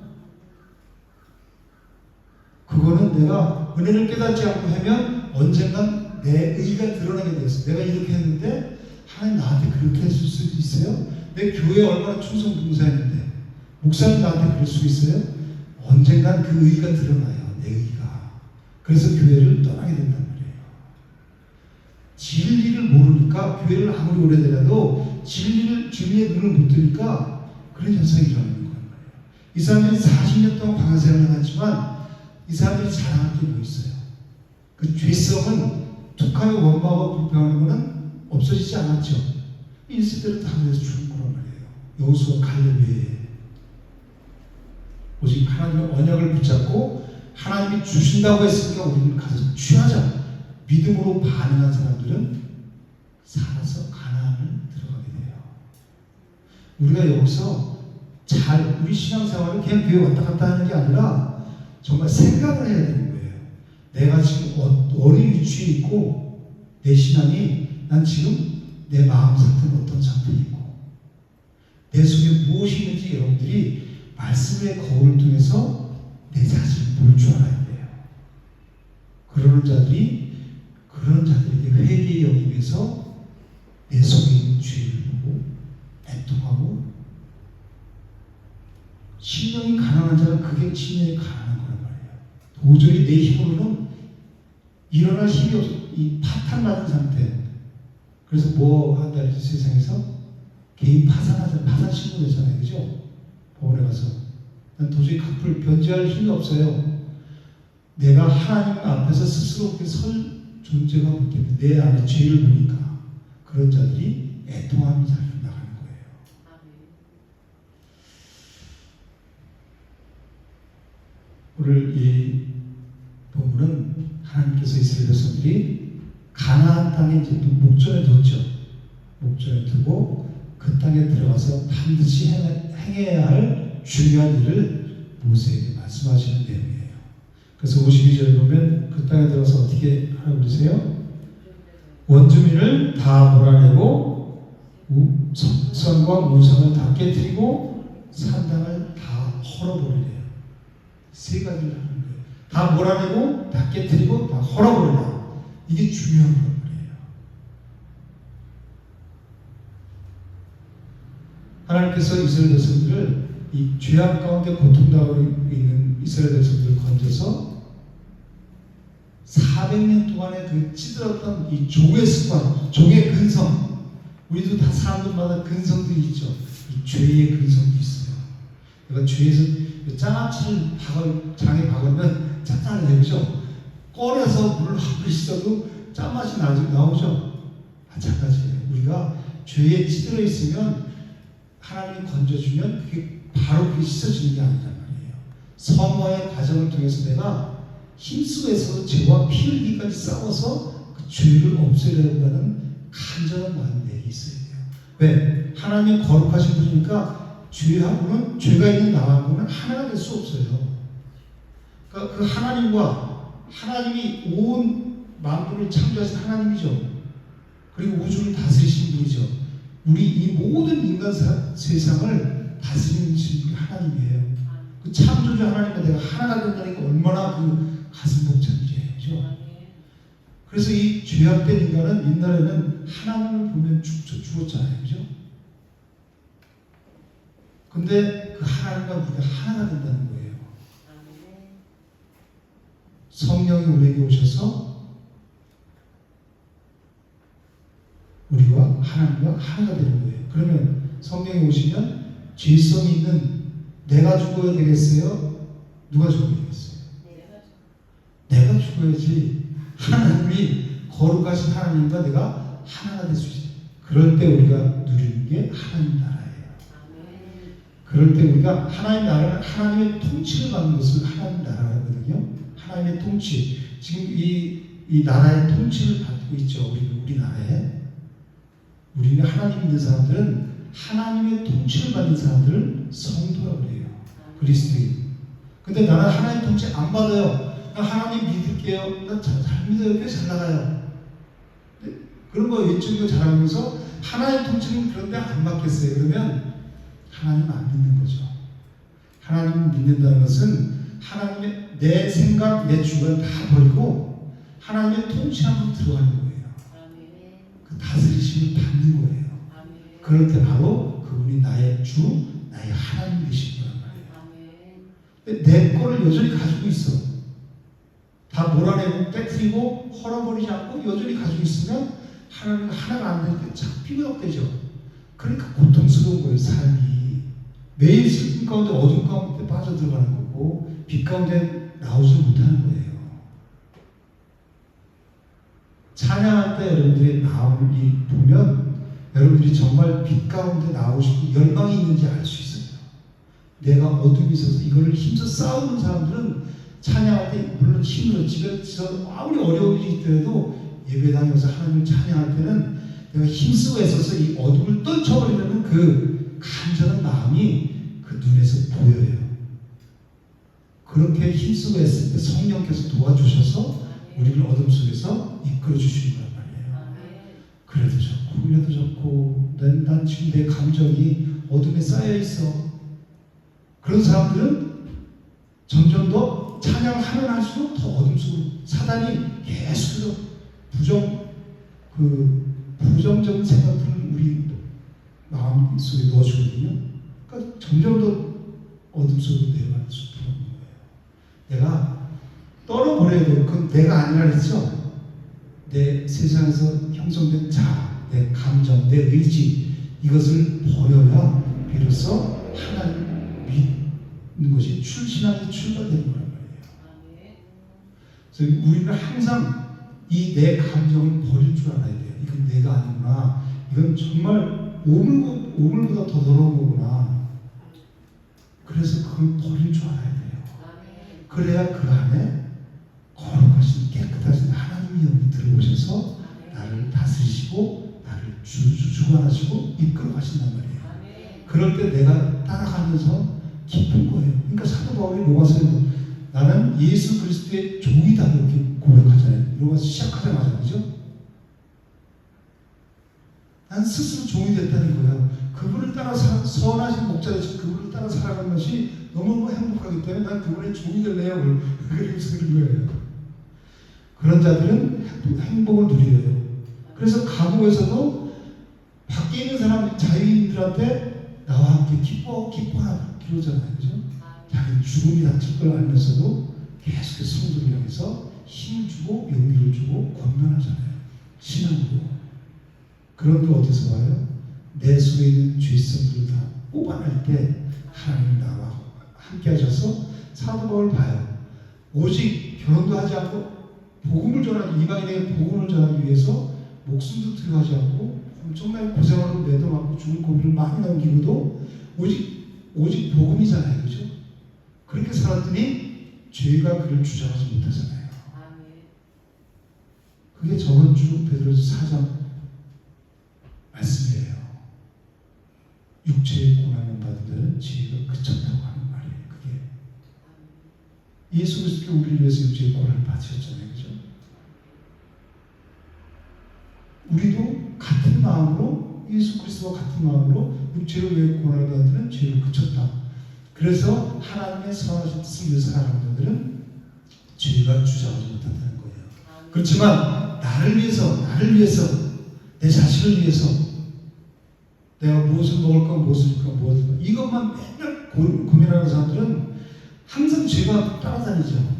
그거는 내가 은혜를 깨닫지 않고 하면 언젠간 내 의가 드러나게 되었어. 내가 이렇게 했는데 하나님 나한테 그렇게 했을 수도 있어요. 내 교회에 얼마나 충성 봉사했는데 목사님 나한테 그럴 수 있어요? 언젠간 그 의가 드러나요. 내 의가. 그래서 교회를 떠나게 된단 말이에요. 진리를 모르니까 교회를 아무리 오래되어도 진리의 눈을 못 뜨니까 그런 현상이 일어나는 거예요. 이 사람들이 40년 동안 방생을 해놨지만 이 사람들이 자랑할 게 뭐 있어요? 그 죄성은 툭하면 원망하고 불평하는 거는 없어지지 않았죠. 일세대로 다 그래서 죽은 거란 말이에요. 여호수아 갈렙 외에. 오직 하나님의 언약을 붙잡고 하나님이 주신다고 했으니까 우리는 가서 취하자. 믿음으로 반응한 사람들은 살아서 가나안을 들어가게 돼요. 우리가 여기서 우리 신앙생활을 그냥 교회 왔다 갔다 하는 게 아니라 정말 생각을 해야 되는 거예요. 내가 지금 어느 위치에 있고 내 신앙이 난 지금 내 마음 상태는 어떤 상태에 있고 내 속에 무엇이 있는지 여러분들이 말씀의 거울을 통해서 내 자신을 볼 줄 알아야 돼요. 그러는 자들에게 회개의 영이 돼서 내 속에 있는 죄를 보고 애통하고 심령이 가난한 자는 그게 심령이 가난한 거란 말이에요. 도저히 내 힘으로는 일어날 힘이 없어. 이 파탄 맞은 상태. 그래서 뭐 한다 이제 세상에서 개인 파산 신고되잖아요. 그죠? 법원에 가서 난 도저히 갚을 변제할 힘이 없어요. 내가 하나님 앞에서 스스로 그렇게 설 존재가 없기 때문에 내 안에 죄를 보니까 그런 자들이 애통하는 자리로 나가는 거예요. 오늘 이 본문은 하나님께서 이스라엘 백성들이 가나안 땅에 이제 목전에 뒀죠. 목전에 두고 그 땅에 들어가서 반드시 행해야 할 중요한 일을 모세에게 말씀하시는 내용이에요. 그래서 52절에 보면 그 땅에 들어가서 어떻게 하라고 그러세요? 원주민을 다 몰아내고 성과 우상을 다 깨뜨리고 산당을 다 헐어버리래요. 세 가지를 하는 거예요. 다 몰아내고 다 깨뜨리고 다 헐어버리라. 이게 중요한 거예요. 하나님께서 이스라엘 백성들을 이 죄악 가운데 고통당하고 있는 이스라엘 백성들을 건져서 400년 동안의 그 찌들었던 이 종의 습관, 종의 근성, 우리도 다 사람들마다 근성들이 있죠. 이 죄의 근성도 있어요. 내가 죄에서 장아찌를 장에 박으면 짭짤해요, 그죠? 꺼내서 물을 한 번 씻어도 짠맛이 나오죠. 마찬가지예요. 우리가 죄에 찌들어 있으면 하나님이 건져주면 그게 바로 그게 씻어지는 게 아니란 말이에요. 성화의 과정을 통해서 내가 힘쓰고 해서 죄와 피 흘리기까지 싸워서 그 죄를 없애려고 하는 간절한 마음이 내게 있어야 돼요. 왜? 하나님이 거룩하신 분이니까 죄하고는, 죄가 있는 나하고는 하나가 될 수 없어요. 그러니까 그 하나님과, 하나님이 온 만물을 창조하신 하나님이죠. 그리고 우주를 다스리신 분이죠. 우리 이 모든 인간 세상을 다스리는 분이 하나님이에요. 그 창조주 하나님과 내가 하나가 된다니까 얼마나 그 가슴 벅찬 일이에요. 그래서 이 죄악된 인간은 옛날에는 하나님을 보면 죽었잖아요. 그죠? 근데 그 하나님과 우리가 하나가 된다는 거예요. 성령이 우리에게 오셔서 우리와 하나님과 하나가 되는 거예요. 그러면 성령이 오시면 죄성이 있는 내가 죽어야 되겠어요? 누가 죽어야 되겠어요? 내가 죽어야지. 하나님이 거룩하신 하나님과 내가 하나가 될 수 있어요. 그럴 때 우리가 누리는 게 하나님 나라예요. 그럴 때 우리가 하나님 나라는 하나님의 통치를 받는 것을 하나님 나라거든요. 하나님의 통치. 지금 이 나라의 통치를 받고 있죠. 우리나라에. 우리는 하나님 믿는 사람들은 하나님의 통치를 받는 사람들을 성도라고 해요. 그리스도인. 근데 나는 하나님 통치 안 받아요. 나 하나님 믿을게요. 나 잘 믿어요. 꽤 잘 나가요. 그런 거 외치고 잘하면서 하나님 통치는 그런데 안 받겠어요. 그러면 하나님 안 믿는 거죠. 하나님 믿는다는 것은 하나님의 내 생각, 내 주관 다 버리고 하나님의 통치 안으로 들어가는 거예요. 그 다스리심을 받는 거예요. 그럴 때 바로 그분이 나의 주, 나의 하나님 되신 거란 말이에요. 내 거를 여전히 가지고 있어. 다 몰아내고 빼뜨리고 헐어버리지 않고 여전히 가지고 있으면 하나님과 하나가 안 되니까 자꾸 삐그덕대죠. 그러니까 고통스러운 거예요. 삶이. 매일 슬픔 가운데 어둠 가운데 빠져들어가는 거고 빛 가운데 나오지 못하는 거예요. 찬양할 때 여러분들의 마음이 보면 여러분들이 정말 빛 가운데 나오고 싶고 열망이 있는지 알 수 있어요. 내가 어둠이 있어서 이걸 힘써 싸우는 사람들은 찬양할 때 물론 힘들어. 집에서 아무리 어려운 일이 있더라도 예배당에 와서 하나님을 찬양할 때는 내가 힘쓰고 애써서 이 어둠을 떨쳐버리려는 그 간절한 마음이 그 눈에서 보여요. 그렇게 힘쓰고 애쓸 때 성령께서 도와주셔서 우리를 어둠 속에서 이끌어 주시는 거란 말이에요. 그래도 좋고 이래도 좋고 난 지금 내 감정이 어둠에 쌓여 있어. 그런 사람들은 점점 더 찬양을 하면 할수록 더 어둠 속으로 사단이 계속해서 부정적인 생각들을 우리 마음 속에 넣어주거든요. 그러니까 점점 더 어둠 속으로 내려가는 수밖에 없는 거예요. 내가 떨어버려야 돼요. 그건 내가 아니라 그랬죠. 내 세상에서 형성된 자아, 내 감정, 내 의지 이것을 버려야 비로소 하나님 믿는 것이 신앙이 출발되는 거란 말이에요. 그래서 우리는 항상 이 내 감정을 버릴 줄 알아야 돼요. 이건 내가 아니구나. 이건 정말 오물보다 더 더러운 거구나. 그래서 그걸 버릴 줄 알아야 돼요. 그래야 그 안에 거룩하신 깨끗하신 하나님이 여기 들어오셔서 나를 다스리시고 나를 주관하시고 이끌어 가신단 말이에요. 그럴 때 내가 따라가면서 기쁜 거예요. 그러니까 사도 바울이 로마서에 나는 예수 그리스도의 종이다 이렇게 고백하잖아요. 로마서 시작하자마자 그죠? 난 스스로 종이 됐다는 거예요. 그분을 따라 선하신 목자로서 그분을 따라 살아가는 것이 너무 행복하기 때문에 난 그분의 종이 될래요. 그러면서 그런 거예요. 그런 자들은 행복을 누려요. 그래서 감옥에서도 밖에 있는 사람 자유인들한테 나와 함께 기뻐하라 그러잖아요. 그죠? 자기는 죽음이 닥칠 걸 알면서도 계속해서 성도를 향해서 힘을 주고 용기를 주고 권면하잖아요. 신앙으로. 그런데 어디서 와요? 내 속에 있는 죄성들을 다 뽑아낼 때 하나님이 나와 함께 하셔서 사도 바울을 봐요. 오직 결혼도 하지 않고 복음을 전하기, 이방인에게 복음을 전하기 위해서 목숨도 들어가지 않고 정말 고생하고 매도 맞고 죽은 고비를 많이 넘기고도 오직 복음이잖아요, 그죠? 그렇게 살았더니 죄가 그를 주장하지 못하잖아요. 그게 저번 주 베드로서 4장 말씀이에요. 육체의 고난을 받으면 죄가 그쳤다고 하는 말이에요. 그게 예수 그리스도가 우리를 위해서 육체의 고난을 받으셨잖아요, 그죠? 우리도 같은 마음으로 예수 그리스도와 같은 마음으로 육체를 위해 고난을 받으면 죄를 그쳤다. 그래서 하나님의 선하신 뜻을 위해서 살아가는 자들은 죄가 주장하지 못한다는 거예요. 그렇지만 나를 위해서 내 자신을 위해서 내가 무엇을 먹을까 무엇을 입을까 무엇을 이것만 맨날 고민하는 사람들은 항상 죄가 따라다니죠.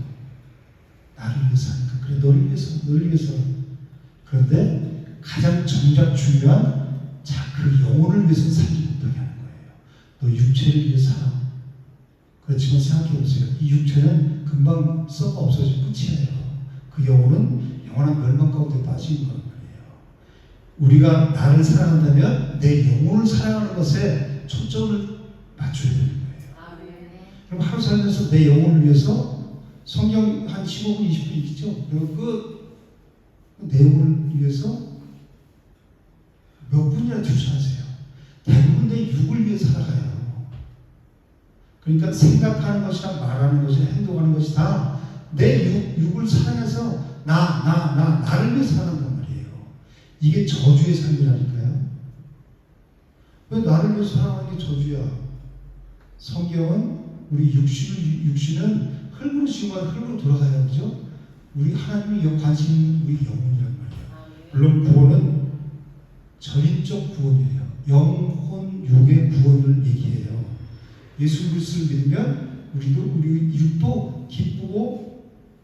나를 위해서 하니까 그래 너를 위해서 그런데 가장 정작 중요한 그 영혼을 위해서 살지 못하게 하는 거예요. 너 육체를 위해서 살아. 그렇지만 생각해보세요. 이 육체는 금방 썩어 없어지고 끝이에요. 그 영혼은 영원한 멸망 가운데 빠지는 거란 말이에요. 우리가 나를 사랑한다면 내 영혼을 사랑하는 것에 초점을 맞춰야 되는 거예요. 그럼 하루 살면서 내 영혼을 위해서 성경 한 15분, 20분 있죠? 그리고 내 영혼을 위해서 몇 분이나 투자하세요. 대부분 내 육을 위해 살아가요. 그러니까 생각하는 것이나 말하는 것이나 행동하는 것이 다 내 육을 사랑해서 나를 위해 살아간단 말이에요. 이게 저주의 삶이라니까요. 왜 나를 위해 살아가는 게 저주야? 성경은 우리 육신은 흙으로 지은 흙으로 돌아가야 하죠. 우리 하나님이 관심 우리 영혼이란 말이에요. 물론 구원은 전인적 구원이에요. 영혼, 육의 구원을 얘기해요. 예수 그리스도를 믿으면 우리 육도 기쁘고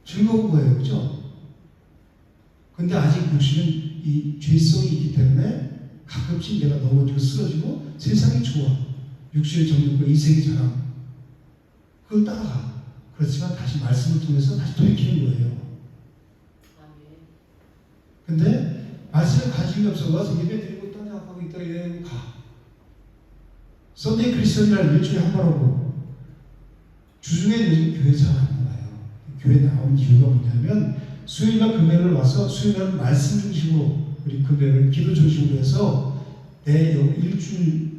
즐거운 거예요, 그렇죠? 근데 아직 육신은 이 죄성이 있기 때문에 가끔씩 내가 넘어지고 쓰러지고 세상이 좋아. 육신의 정욕과 이색의 자랑 그걸 따라가. 그렇지만 다시 말씀을 통해서 다시 돌이키는 거예요. 근데 말씀에 관심이 없어서 예배 드리고 떠나가고 있다가 여행 가. 썬데이 크리스천이라는 일주일에 한 번 오고 주중에 요즘 교회 잘 안 나와요. 교회 나온 이유가 뭐냐면 수요일과 금요일을 와서 수요일은 말씀 중심으로 우리 금요일은 기도 중심으로 해서 내 일주일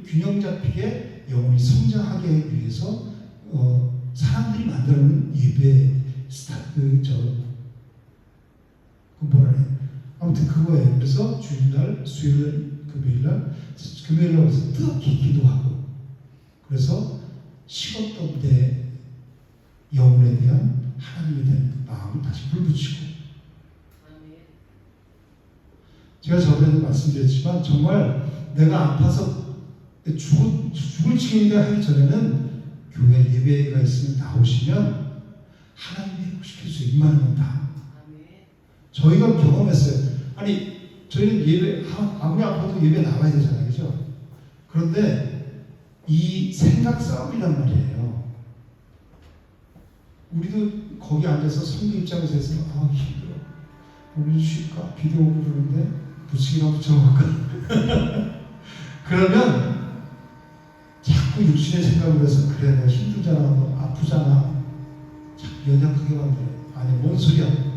균형 잡히게 영혼이 성장하게 하기 위해서 사람들이 만들어놓은 예배 스타트 그 뭐라 해요? 아무튼 그거예요. 그래서 주일날, 수요일, 금요일날 와서 뜨겁게 기도하고 그래서 식었던 내 영혼에 대한 하나님에 대한 마음을 다시 불붙이고 제가 저번에도 말씀드렸지만 정말 내가 아파서 죽을 지경인가 하기 전에는 교회 예배가 있으면 나오시면 하나님이 회복시켜주세요. 이만하면 다. 저희가 경험했어요. 아니 저희는 예배 아무리 아파도 예배 나와야 되잖아요, 그죠? 그런데 이 생각 싸움이란 말이에요. 우리도 거기 앉아서 성도 입장에서 했으면 힘들어. 우리 쉴까? 비도 오고 그러는데 부치기나 붙여볼까? 그러면 자꾸 육신의 생각을 해서 그래 내가 힘들잖아, 너 아프잖아, 자꾸 연약하게 만들어. 아니 뭔 소리야?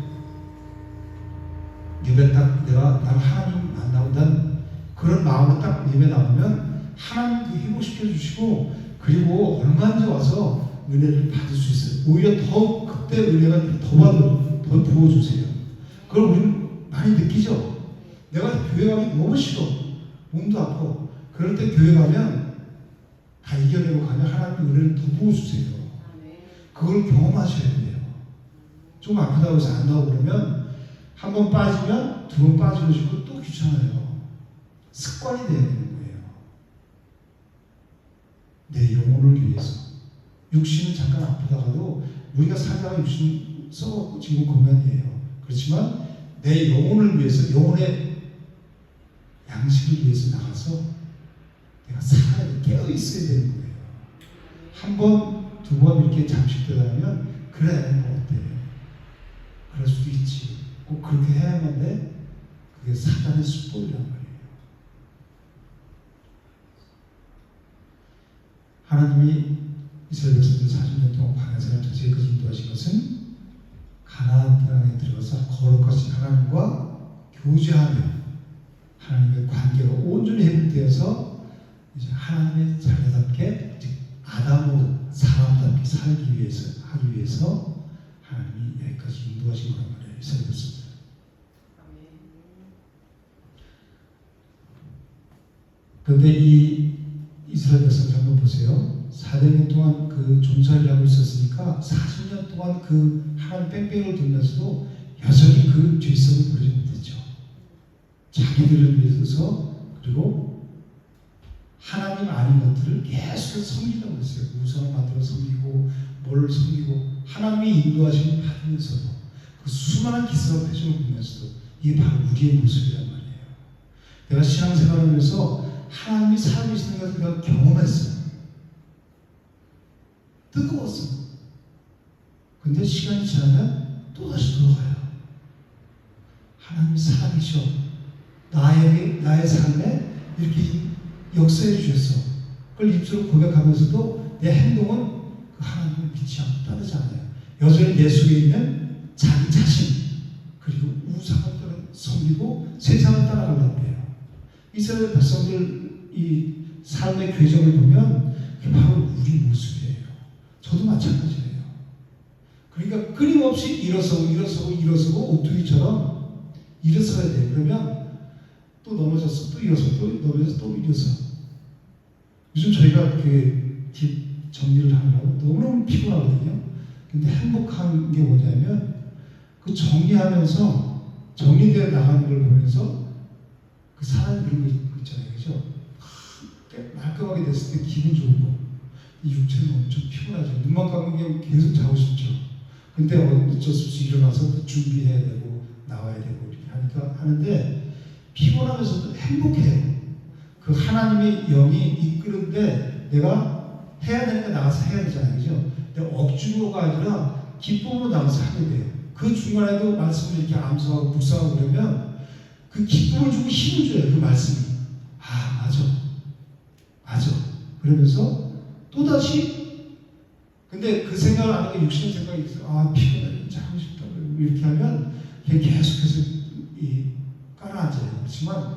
예배 딱 내가 하나님 만나고 난 그런 마음으로 딱 예배 나오면 하나님도 회복시켜 주시고 그리고 얼마든지 와서 은혜를 받을 수 있어요. 오히려 더 그때 은혜가 더 부어주세요. 그걸 우리는 많이 느끼죠. 내가 교회 가기 너무 싫어. 몸도 아파. 그럴 때 교회 가면 다 이겨내고 가면 하나님 은혜를 더 부어주세요. 그걸 경험하셔야 돼요. 좀 아프다고 해서 안 나오고 그러면 한 번 빠지면 두 번 빠지고 싶고 또 귀찮아요. 습관이 돼야 되는 거예요. 내 영혼을 위해서. 육신은 잠깐 아프다가도 우리가 살다가 육신 썩었고 지금 고난이에요. 그렇지만 내 영혼을 위해서 영혼의 양식을 위해서 나가서 내가 살아야 깨어 있어야 되는 거예요. 한 번, 두 번 이렇게 잠식되다 면 그래 뭐 어때? 그럴 수도 있지. 꼭 그렇게 해야만 돼. 그게 사단의 수법이란 말이에요. 하나님이 이스라엘 백성들 40년 동안 광야생활 저지까지 인도하신 것은 가나안 땅에 들어가서 거룩하신 하나님과 교제하며 하나님의 관계가 온전히 회복되어서 이제 하나님의 자녀답게, 즉 아담으로 사람답게 살기 위해서, 하기 위해서 하나님이 여기까지 인도하신 거란 말이에요. 이스라엘 백성들. 그런데 이 이스라엘 백성들 한번 보세요. 400년 동안 그 종살이를 하고 있었으니까 40년 동안 그 하나님 뺑뺑이를 돌면서도 여전히 그 죄성을 버리지 못했죠. 자기들을 위해서, 그리고 하나님 아닌 것들을 계속 섬기려고 했어요. 우상을 만들어 섬기고 뭘 섬기고 하나님이 인도하심을 받으면서도 그 수많은 기사와 표정을 보면서도 이게 바로 우리의 모습이란 말이에요. 내가 신앙생활하면서 하나님이 살아계시는 것을 내가 경험했어요. 뜨거웠어. 근데 시간이 지나면 또다시 돌아가요. 하나님이 살아계셔. 나의 삶에 이렇게 역사해 주셨어. 그걸 입술로 고백하면서도 내 행동은 그 하나님을 믿지 않고 따르지 않아요. 여전히 내 속에 있는 자기 자신, 그리고 우상을 섬기고 세상을 따라가려고 해요. 이스라엘 백성들 이 삶의 궤적을 보면 그게 바로 우리 모습이에요. 저도 마찬가지예요. 그러니까 끊임없이 일어서고 오뚜기처럼 일어서야 돼요. 그러면 또 넘어졌어, 또 일어서, 또 넘어져서 또 일어서. 요즘 저희가 그 집 정리를 하느라고 너무너무 피곤하거든요. 근데 행복한 게 뭐냐면 그 정리하면서 정리되어 나가는 걸 보면서 그 사람이 그런 거 있잖아요. 그죠? 말끔하게 됐을 때 기분 좋은 거. 이 육체는 엄청 피곤하죠. 눈만 감으면 계속 자고 싶죠. 근데 어쩔 수 없이 일어나서 또 준비해야 되고 나와야 되고 이렇게 하는데 피곤하면서도 행복해요. 그 하나님의 영이 이끄는데 내가 해야 되니까 나가서 해야 되잖아요. 그죠? 근데 억지로가 아니라 기쁨으로 나가서 하게 돼요. 그 중간에도 말씀을 이렇게 암송하고 묵상하고 그러면 그 기쁨을 주고 힘을 줘요. 그 말씀이. 아, 맞아. 그러면서 또다시, 근데 그 생각을 안 하고 육신의 생각이 있어요. 아, 피곤해. 자고 싶다. 이렇게 하면 계속해서 깔아앉아요. 그렇지만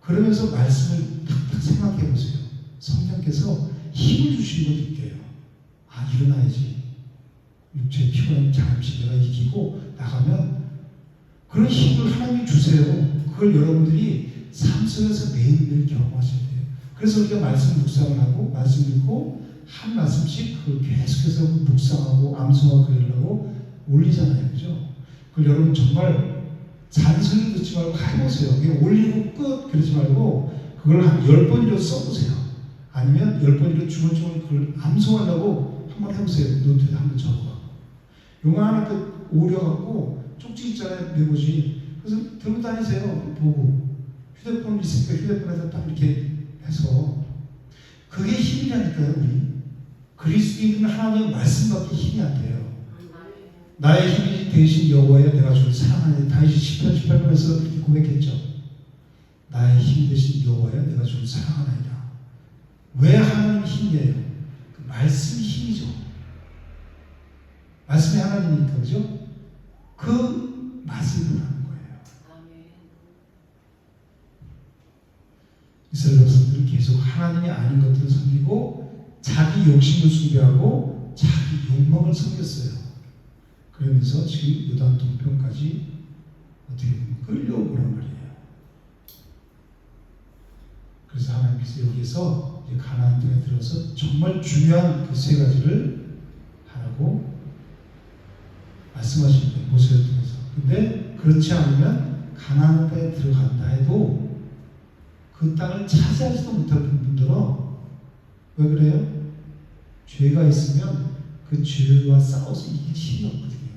그러면서 말씀을 탁탁 생각해 보세요. 성령께서 힘을 주시는 걸 느껴요. 아, 일어나야지. 육체의 피곤함 잠시 내가 이기고 나가면 그런 힘을 하나님이 주세요. 그걸 여러분들이 삶 속에서 매일매일 경험하셔야 돼요. 그래서 우리가 말씀 묵상을 하고 말씀 읽고 한 말씀씩 그걸 계속해서 묵상하고 암송하고 그러려고 올리잖아요. 그죠? 그걸 여러분 정말 잔소리 듣지 말고 해보세요. 그냥 올리고 끝 그러지 말고 그걸 한 10번이라도 써보세요. 아니면 10번이라도 주물주물 그걸 암송하려고 한번 해보세요. 노트에 한번 적어봐. 요만 하나 또 오려갖고 쪽지 있잖아요. 메모지. 그래서 들고 다니세요. 보고. 휴대폰 있으니까 휴대폰에서 딱 이렇게 해서. 그게 힘이라니까요. 우리. 그리스도인은 하나님의 말씀밖에 힘이 안 돼요. 나의 힘이 되신 여호와여 내가 주를 사랑하니. 다윗이 10편 18편에서 이렇게 고백했죠. 나의 힘이 되신 여호와여 내가 주를 사랑하나이다. 왜 하나님 힘이에요? 그 말씀이 힘이죠. 말씀이 하나님이니까. 그죠? 그 맛을 보라는 거예요. 이스라엘 백성들은 계속 하나님이 아닌 것들을 섬기고 자기 욕심을 숭배하고 자기 욕망을 섬겼어요. 그러면서 지금 요단 동편까지 어떻게 보면 끌려오고란 말이에요. 그래서 하나님께서 여기에서 이제 가나안 땅에 들어서 정말 중요한 그 세 가지를 하라고 말씀하시는 거예요. 모세를 통해서. 근데 그렇지 않으면 가나안 땅에 들어간다 해도 그 땅을 차지하지도 못할 분들은 왜 그래요? 죄가 있으면 그 죄와 싸워서 이길 힘이 없거든요.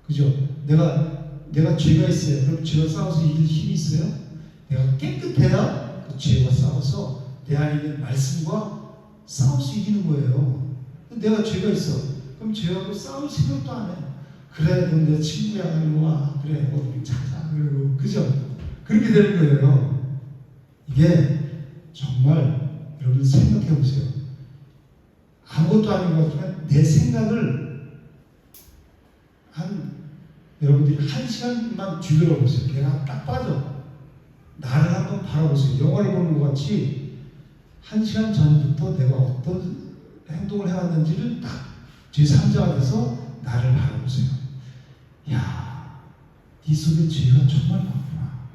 그죠? 내가 죄가 있어요. 그럼 죄와 싸워서 이길 힘이 있어요? 내가 깨끗해야 그 죄와 싸워서 내 안에 있는 말씀과 싸워서 이기는 거예요. 내가 죄가 있어. 그럼 죄하고 싸울 생각도 안 해. 그래, 넌 내 친구야. 일로 와. 그래, 어디 찾아. 그리고, 그죠? 그렇게 되는 거예요. 이게 정말 여러분 생각해 보세요. 아무것도 아닌 것 같지만 내 생각을 여러분들이 1시간만 뒤돌아보세요. 내가 딱 빠져. 나를 한번 바라보세요. 영화를 보는 것 같이 1시간 전부터 내가 어떤 행동을 해왔는지를 딱 제3자가 돼서 나를 바라보세요. 야, 네 속에 죄가 정말 많구나.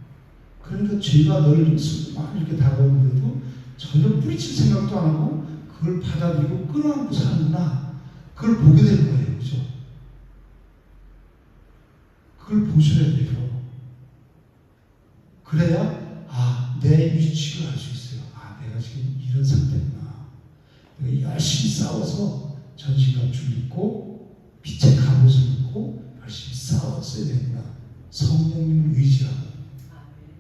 그러니까 죄가 너를 막 이렇게 다가오는데도 전혀 뿌리칠 생각도 안 하고 그걸 받아들이고 끌어안고 사는구나. 그걸 보게 될 거예요. 그죠? 그걸 보셔야 돼요. 그래야 내 위치를 알 수 있어요. 내가 지금 이런 상태구나. 내가 열심히 싸워서 전신갑주를 입고 빛의 갑옷을 입고 열심히 싸웠어야 되구나. 성령님을 의지하고.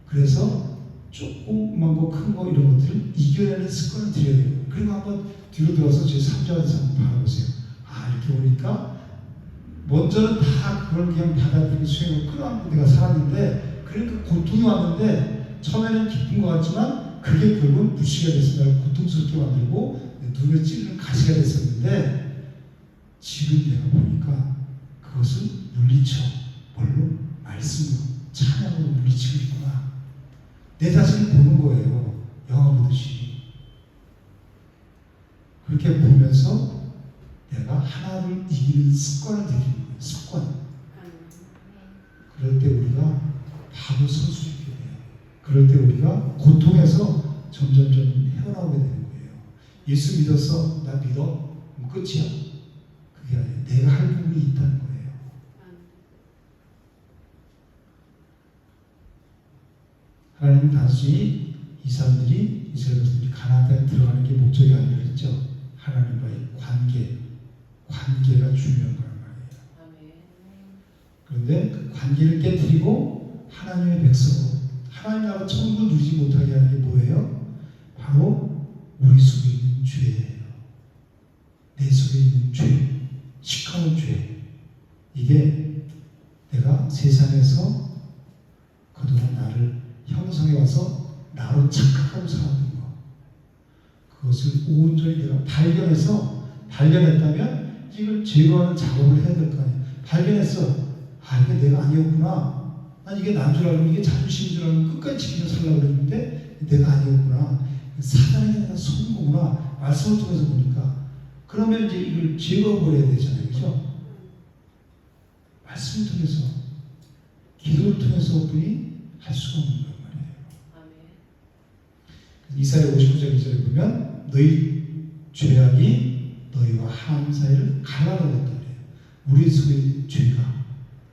그래서 조그만 거, 큰 거 이런 것들을 이겨내는 습관을 들여야 돼요. 그리고 한번 뒤로 들어서 제 3자에서 한번 바라보세요. 이렇게 오니까 먼저는 다 그걸 그냥 받아들이고 수행을 끌어안고 내가 살았는데, 그러니까 고통이 왔는데 처음에는 기쁜 것 같지만 그게 결국은 무시가 돼서 나를 고통스럽게 만들고 내 눈에 찌르는 가시가 됐었는데, 지금 내가 보니까 그것을 물리쳐. 뭘로? 말씀으로, 찬양으로 물리치고 있구나. 내 자신을 보는 거예요. 영화 보듯이. 그렇게 보면서 내가 하나를 이기는 습관을 들이는 거예요. 습관. 그럴 때 우리가 바로 설 수 있게 돼요. 그럴 때 우리가 고통에서 점점점 헤어나오게 되는 거예요. 예수 믿었어? 나 믿어? 그럼 끝이야. 그게 아니에요. 내가 할 부분이 있다는 거예요. 하나님 단순히 이 사람들이, 이스라엘 백성들이 가나안 땅에 들어가는 게 목적이 아니라 했죠. 하나님과의 관계가 중요한 거란 말이에요. 그런데 그 관계를 깨뜨리고 하나님의 백성으로, 하나님 나라 천국을 누리지 못하게 하는 게 뭐예요? 바로 우리 속에 있는 죄예요. 내 속에 있는 죄, 시커먼 죄. 이게 내가 세상에서 그동안 나를 형성해 와서 나로 착각하고 살았던 거, 그것을 온전히 내가 발견했다면 이걸 제거하는 작업을 해야 될 거 아니에요. 발견했어. 이게 내가 아니었구나. 난 이게 난 줄 알고, 이게 자존심인 줄 알고 끝까지 지키며 살려고 그랬는데 내가 아니었구나. 사단에게 내가 속은 거구나. 말씀을 통해서 보니까. 그러면 이제 이걸 제거해버려야 되잖아요. 그죠? 말씀을 통해서, 기도를 통해서 뿐이 할 수가 없는 거란 말이에요. 이사야 59장 2절에 보면 너희 죄악이 너희와 하나님 사이를 갈라놓았다 그래요. 우리 속에 있는 죄가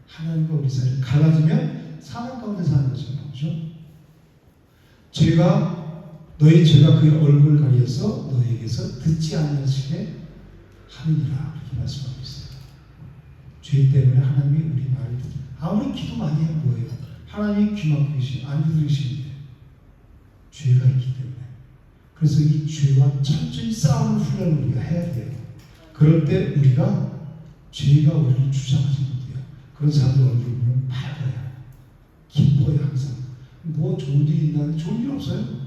하나님과 우리 사이를 갈라지면 사망 가운데 사는 거죠. 너희 죄가 그의 얼굴을 가리어서 너희에게서 듣지 않으시게 함이니라. 이렇게 말씀하고 있어요. 죄 때문에 하나님이 우리 말을 듣지, 아무리 기도 많이 하면 뭐예요? 하나님이 귀 막고 계시고 안 들으시는데 죄가 있기 때문에. 그래서 이 죄와 철저히 싸우는 훈련을 우리가 해야 돼요. 그럴 때 우리가 죄가 우리를 주장하지 못해요. 그런 사람들 얼굴 보면 밝아요. 기뻐요. 항상. 뭐 좋은 일이 있나? 좋은 일 없어요.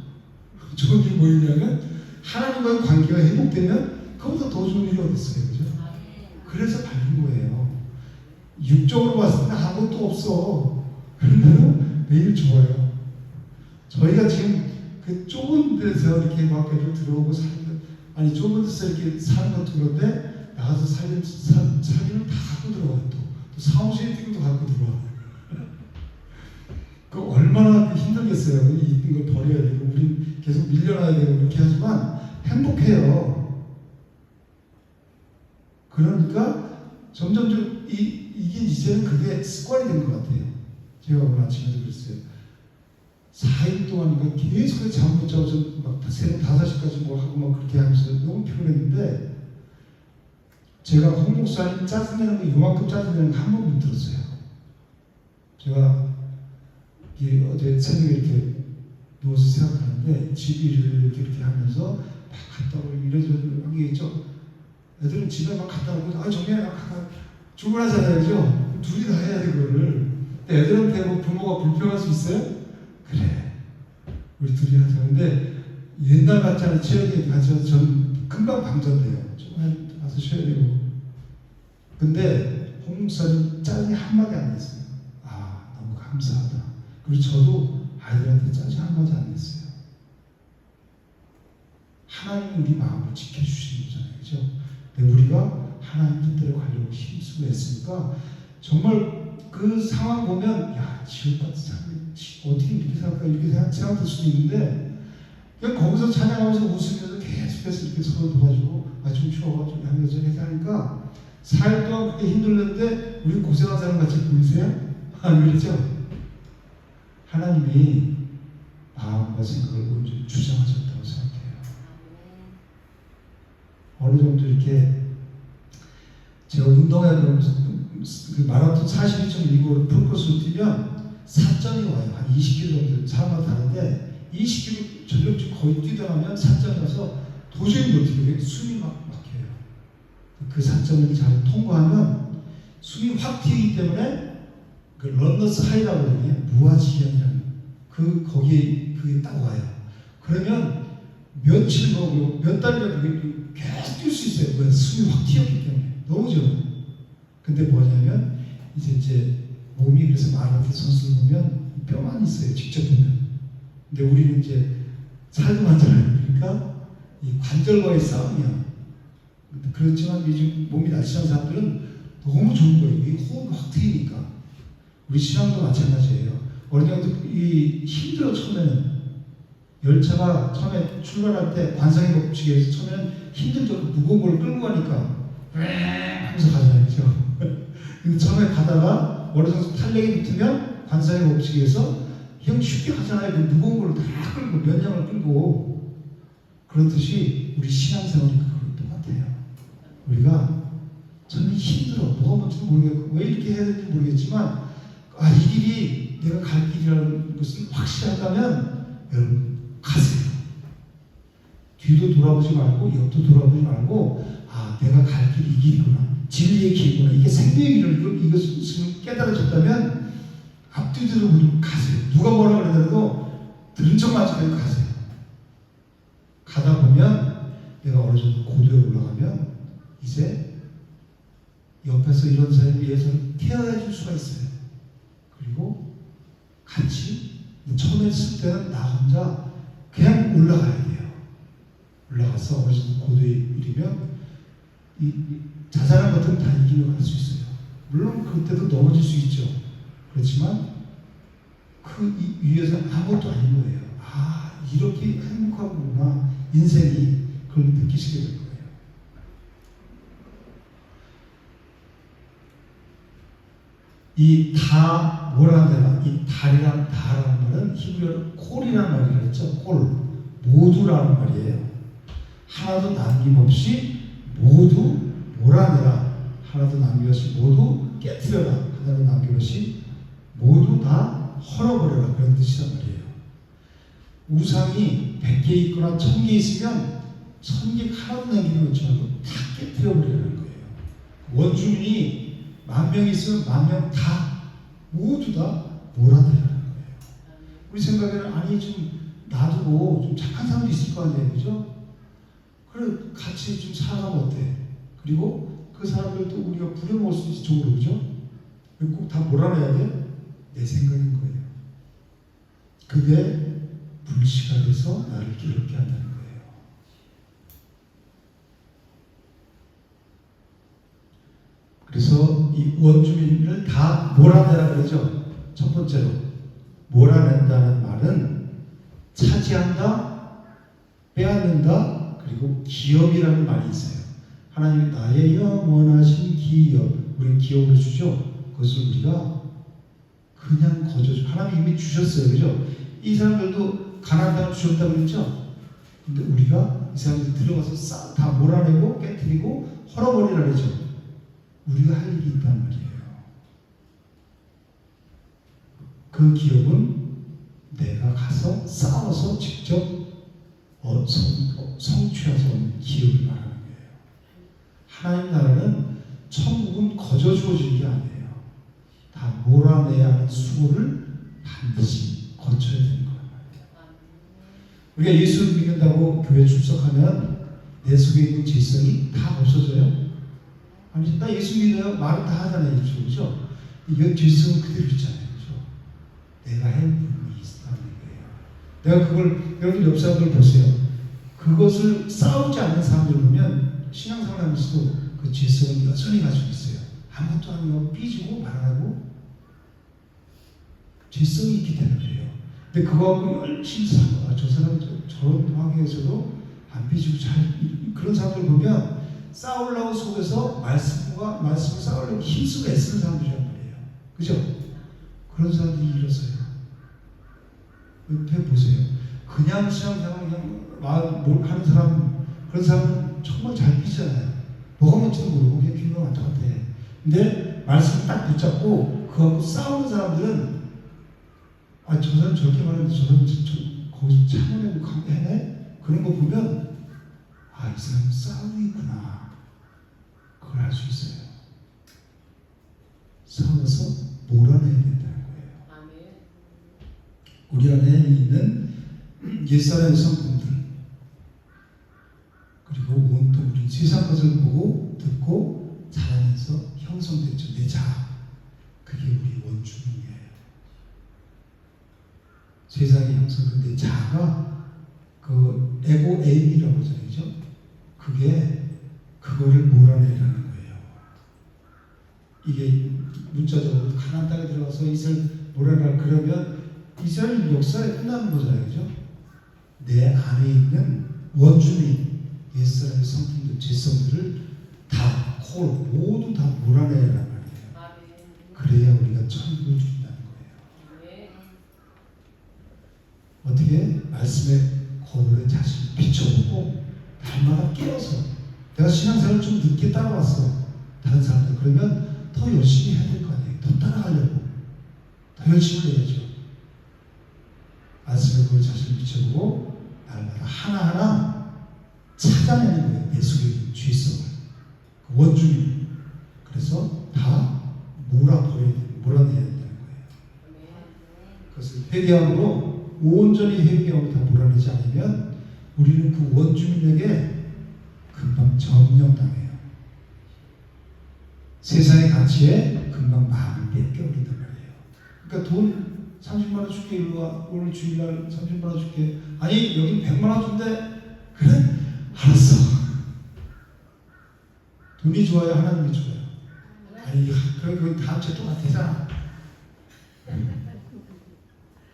좋은 일이 뭐 있냐면 하나님과의 관계가 회복되면 그보다 더 좋은 일이 어디 있어요. 그죠? 그래서 밝은 거예요. 육적으로 봤을 때 아무것도 없어. 그런데도 매일 좋아요. 저희가 지금 그 좁은 데서 이렇게 막 배를 들어오고 사는, 아니 좁은 데서 이렇게 사는 것도 그런데 나가서 사기를 다 갖고 들어와요. 또 사무실에 띵도 갖고 들어와. 그 얼마나 힘들겠어요. 이 있는 걸 버려야 되고 우린 계속 밀려나야 되고 이렇게 하지만 행복해요. 그러니까 점점 이게 이제는 그게 습관이 된 것 같아요. 제가 오늘 아침에도 그랬어요. 4일 동안인가 계속 잠 못 자고 막 새벽 5시까지 뭐 하고 막 그렇게 하면서 너무 피곤했는데, 제가 홍 목사님 짜증내는 거, 요만큼 짜증내는 거 한 번도 못 들었어요. 제가 어제 새벽에 이렇게 누워서 생각하는데 집이 이렇게 하면서 막 갔다 오고 이래저래 한 게 있죠. 애들은 집에 막 갔다 오고 정리해 막 갔다 주문하잖아요. 그죠? 둘이 다 해야 돼 그거를. 근데 애들한테 뭐 부모가 불평할 수 있어요? 그래 우리 둘이 하자. 근데 옛날 같지 않은 체력이 가서 전 금방 방전돼요. 조금만 가서 쉬어야 되고. 근데 홍 목사님 짜증이 한마디 안 냈어요. 아, 너무 감사하다. 그리고 저도 아이들한테 짜증 한마디 안 냈어요. 하나님은 우리 마음을 지켜주시는 거잖아요. 그죠? 근데 우리가 하나님 뜻대로 가려고 힘쓰고 했으니까 정말 그 상황 보면 야, 지옥 같은 사람이 어떻게 이렇게 생각할까 이렇게 생각될 수도 있는데 그냥 거기서 찬양하면서 웃으면서 계속해서 이렇게 서로 도와주고 아, 좀 쉬어 좀 하면서 이렇게 하니까 4일 동안 그렇게 힘들었는데 우리 고생한 사람 같이 보이세요? 안 그러죠? 하나님이 마음과 생각을 온전히 주장하셨다고 생각해요. 어느 정도 이렇게 제가 운동회 그러면서 그 마라톤 42.195를 풀코스로 뛰면 4점이 와요. 한 20km 정도 사람마다 다른데 20km 전력질 거의 뛰다 나면 4점이 와서 도저히 못 뛰고 숨이 막 막혀요. 그 4점을 잘 통과하면 숨이 확 튀기 때문에 그 런너스 하이라고 그러거든요. 무아지경이라는 거기에 그게 딱 와요. 그러면 며칠 먹고 몇 달이라도 계속 뛸 수 있어요. 왜? 숨이 확 튀었기 때문에. 너무 좋아요. 근데 뭐냐면 이제 몸이 그래서 마라톤 선수를 보면 뼈만 있어요. 직접 보면. 근데 우리는 이제 살도 많잖아요. 그러니까 이 관절과의 싸움이야. 그렇지만 요즘 몸이 날씬한 사람들은 너무 좋은 거예요. 이 호흡이 확 트이니까. 우리 신앙도 마찬가지예요. 어느 정도 이 힘들어 처음에는. 열차가 처음에 출발할 때 관상의 법칙에 의해서 처음에는 힘들죠. 무거운 걸 끌고 가니까 하면서 가잖아요. 그죠? 처음에 가다가 어느 정도 탄력이 붙으면 관상의 법칙에 의해서 그냥 쉽게 가잖아요. 그 무거운 걸 다 끌고 몇 냥을 끌고. 그렇듯이 우리 신앙생활이 그거랑 똑같아요. 우리가 저는 힘들어. 뭐가 뭔지 모르겠고 왜 이렇게 해야 되는지 모르겠지만 이 길이 내가 갈 길이라는 것은 확실하다면 여러분 가세요. 뒤도 돌아보지 말고 옆도 돌아보지 말고 내가 갈 길이 이 길이구나. 진리의 길이구나. 이게 생명의 길을 이것을 깨달아졌다면 앞뒤로 가세요. 누가 뭐라 그러더라도 들은 척만 하지 말고 가세요. 가다 보면 내가 어느 정도 고도에 올라가면 이제 옆에서 이런 사람에 의해서 케어해 줄 수가 있어요. 그리고 같이 처음에 쓸 때는 나 혼자 그냥 올라가야 돼요. 올라가서 어느 정도 고도에 이르면 이 자잘한 것들은 다 이기려 갈 수 있어요. 물론 그때도 넘어질 수 있죠. 그렇지만 그 위에서는 아무것도 아닌 거예요. 이렇게 행복하구나 인생이. 그걸 느끼시게 될 거예요. 이 다 뭐라 되나? 이 달이란 다라는 말은 히브리어로 콜이라는 말이라 했죠. 콜 모두라는 말이에요. 하나도 남김없이 모두 몰아내라. 하나도 남김없이 모두 깨트려라. 하나도 남김없이 모두 다 헐어버려라. 그런 뜻이란 말이에요. 우상이 100개 있거나 1000개 있으면 1000개 하나도 남김없지 말고 다 깨트려버리라는 거예요. 원주민이 10,000명 있으면 10,000명 다 모두 다 몰아내라는 거예요. 우리 생각에는 좀 놔두고 좀 착한 사람도 있을 거 아니에요. 그죠? 그래 같이 좀 살아가면 어때? 그리고 그 사람들도 우리가 부려먹을 수 있지 쪽으로. 그죠? 꼭 다 몰아내야 돼? 내 생각인 거예요. 그게 불씨가 돼서 나를 괴롭게 한다는 거예요. 그래서 이 원주민을 다 몰아내라 그러죠. 첫 번째로 몰아낸다는 말은 차지한다, 빼앗는다, 그리고 기업이라는 말이 있어요. 하나님이 나의 영원하신 기업, 우리는 기업을 주죠. 그것을 우리가 그냥 거저주. 하나님이 이미 주셨어요. 그죠? 이 사람들도 가나안 땅을 주셨다고 그랬죠? 근데 우리가 이 사람들 들어가서 다 몰아내고 깨뜨리고 헐어버리라 그러죠. 우리가 할 일이 있단 말이에요. 그 기업은 내가 가서 싸워서 직접 성취해서 오는 기업을 말하는 거예요. 하나님 나라는 천국은 거저 주어지는 게 아니에요. 다 몰아내야 하는 수고를 반드시 거쳐야 되는 거란 말이에요. 우리가 예수를 믿는다고 교회 출석하면 내 속에 있는 질성이 다 없어져요? 아니, 나 예수 믿어요. 말은 다 하잖아요. 그렇죠? 이 질성은 그대로 있잖아요. 그렇죠? 내가 할 부분이 있다는 거예요. 내가 그걸, 여러분 옆 사람들 보세요. 그것을 싸우지 않는 사람들 보면 신앙생활하면서도 그 질성을 여전히 가지고 있어요. 아무것도 안 하고 삐지고 말하고 질성이 있기 때문에 그래요. 근데 그거 갖고 열심히 살아. 저 사람 저런 환경에서도 안 삐지고 잘 그런 사람들 보면 싸우려고 속에서 말씀을 싸우려고 힘쓰고 애쓰는 사람들이란 말이에요. 그죠? 그런 사람들이 일어서요. 옆에 보세요. 그냥 신앙생활 그냥 뭘 하는 사람 그런 사람은 정말 잘 삐지잖아요. 뭐가 뭔지도 모르고 그냥 기분이 안 똑같아. 근데 말씀을 딱 붙잡고 그거하고 싸우는 사람들은 아, 저 사람 저렇게 말하는데 저 사람 거기서 참아내고 해내? 그런 거 보면 아, 이 사람 싸우고 있구나. 그걸 알 수 있어요. 싸워서 몰아내야 된다는 거예요. 우리 안에 있는 옛사람의 성품들 그리고 온통 우리 세상 것을 보고 듣고 자라면서 형성됐죠. 내 자아. 그게 우리 원주민이에요. 세상에 형성된 내 자아가 그 에고 에임이라고 하잖아요. 그죠? 그게 그거를 몰아내라는 거예요. 이게 문자적으로 가나안 땅에 들어가서 이스라엘 몰아내라 그러면 이스라엘 역사에 끝나는 거잖아요. 그죠? 내 안에 있는 원주민 옛사람의 성품들, 질성들을 다 모두 다 몰아내라는 말이에요. 그래야 우리가 천국을 준다는 거예요. 어떻게? 말씀의 거울에 자신을 비춰보고 날마다 깨어서 내가 신앙생활을 좀 늦게 따라왔어. 다른 사람들. 그러면 더 열심히 해야 될 거 아니에요. 더 따라가려고. 더 열심히 해야죠. 말씀의 거울에 자신을 비춰보고 날마다 하나하나 찾아내는 거예요. 내 속에 있는 죄성을. 그 원주민. 그래서 다 몰아내야 된다는 거예요. 그것을 회개함으로 온전히 회개하고 다 몰아내지 않으면 우리는 그 원주민에게 금방 점령당해요. 세상의 가치에 금방 마음을 뺏겨버린단 말이에요. 그러니까 돈 30만 원 줄게 일로 와. 오늘 주일날 30만 원 줄게. 아니 여긴 100만 원 준대. 그래? 알았어. 돈이 좋아요? 하나님이 좋아요? 아니 그 다음 주에 똑같아잖아.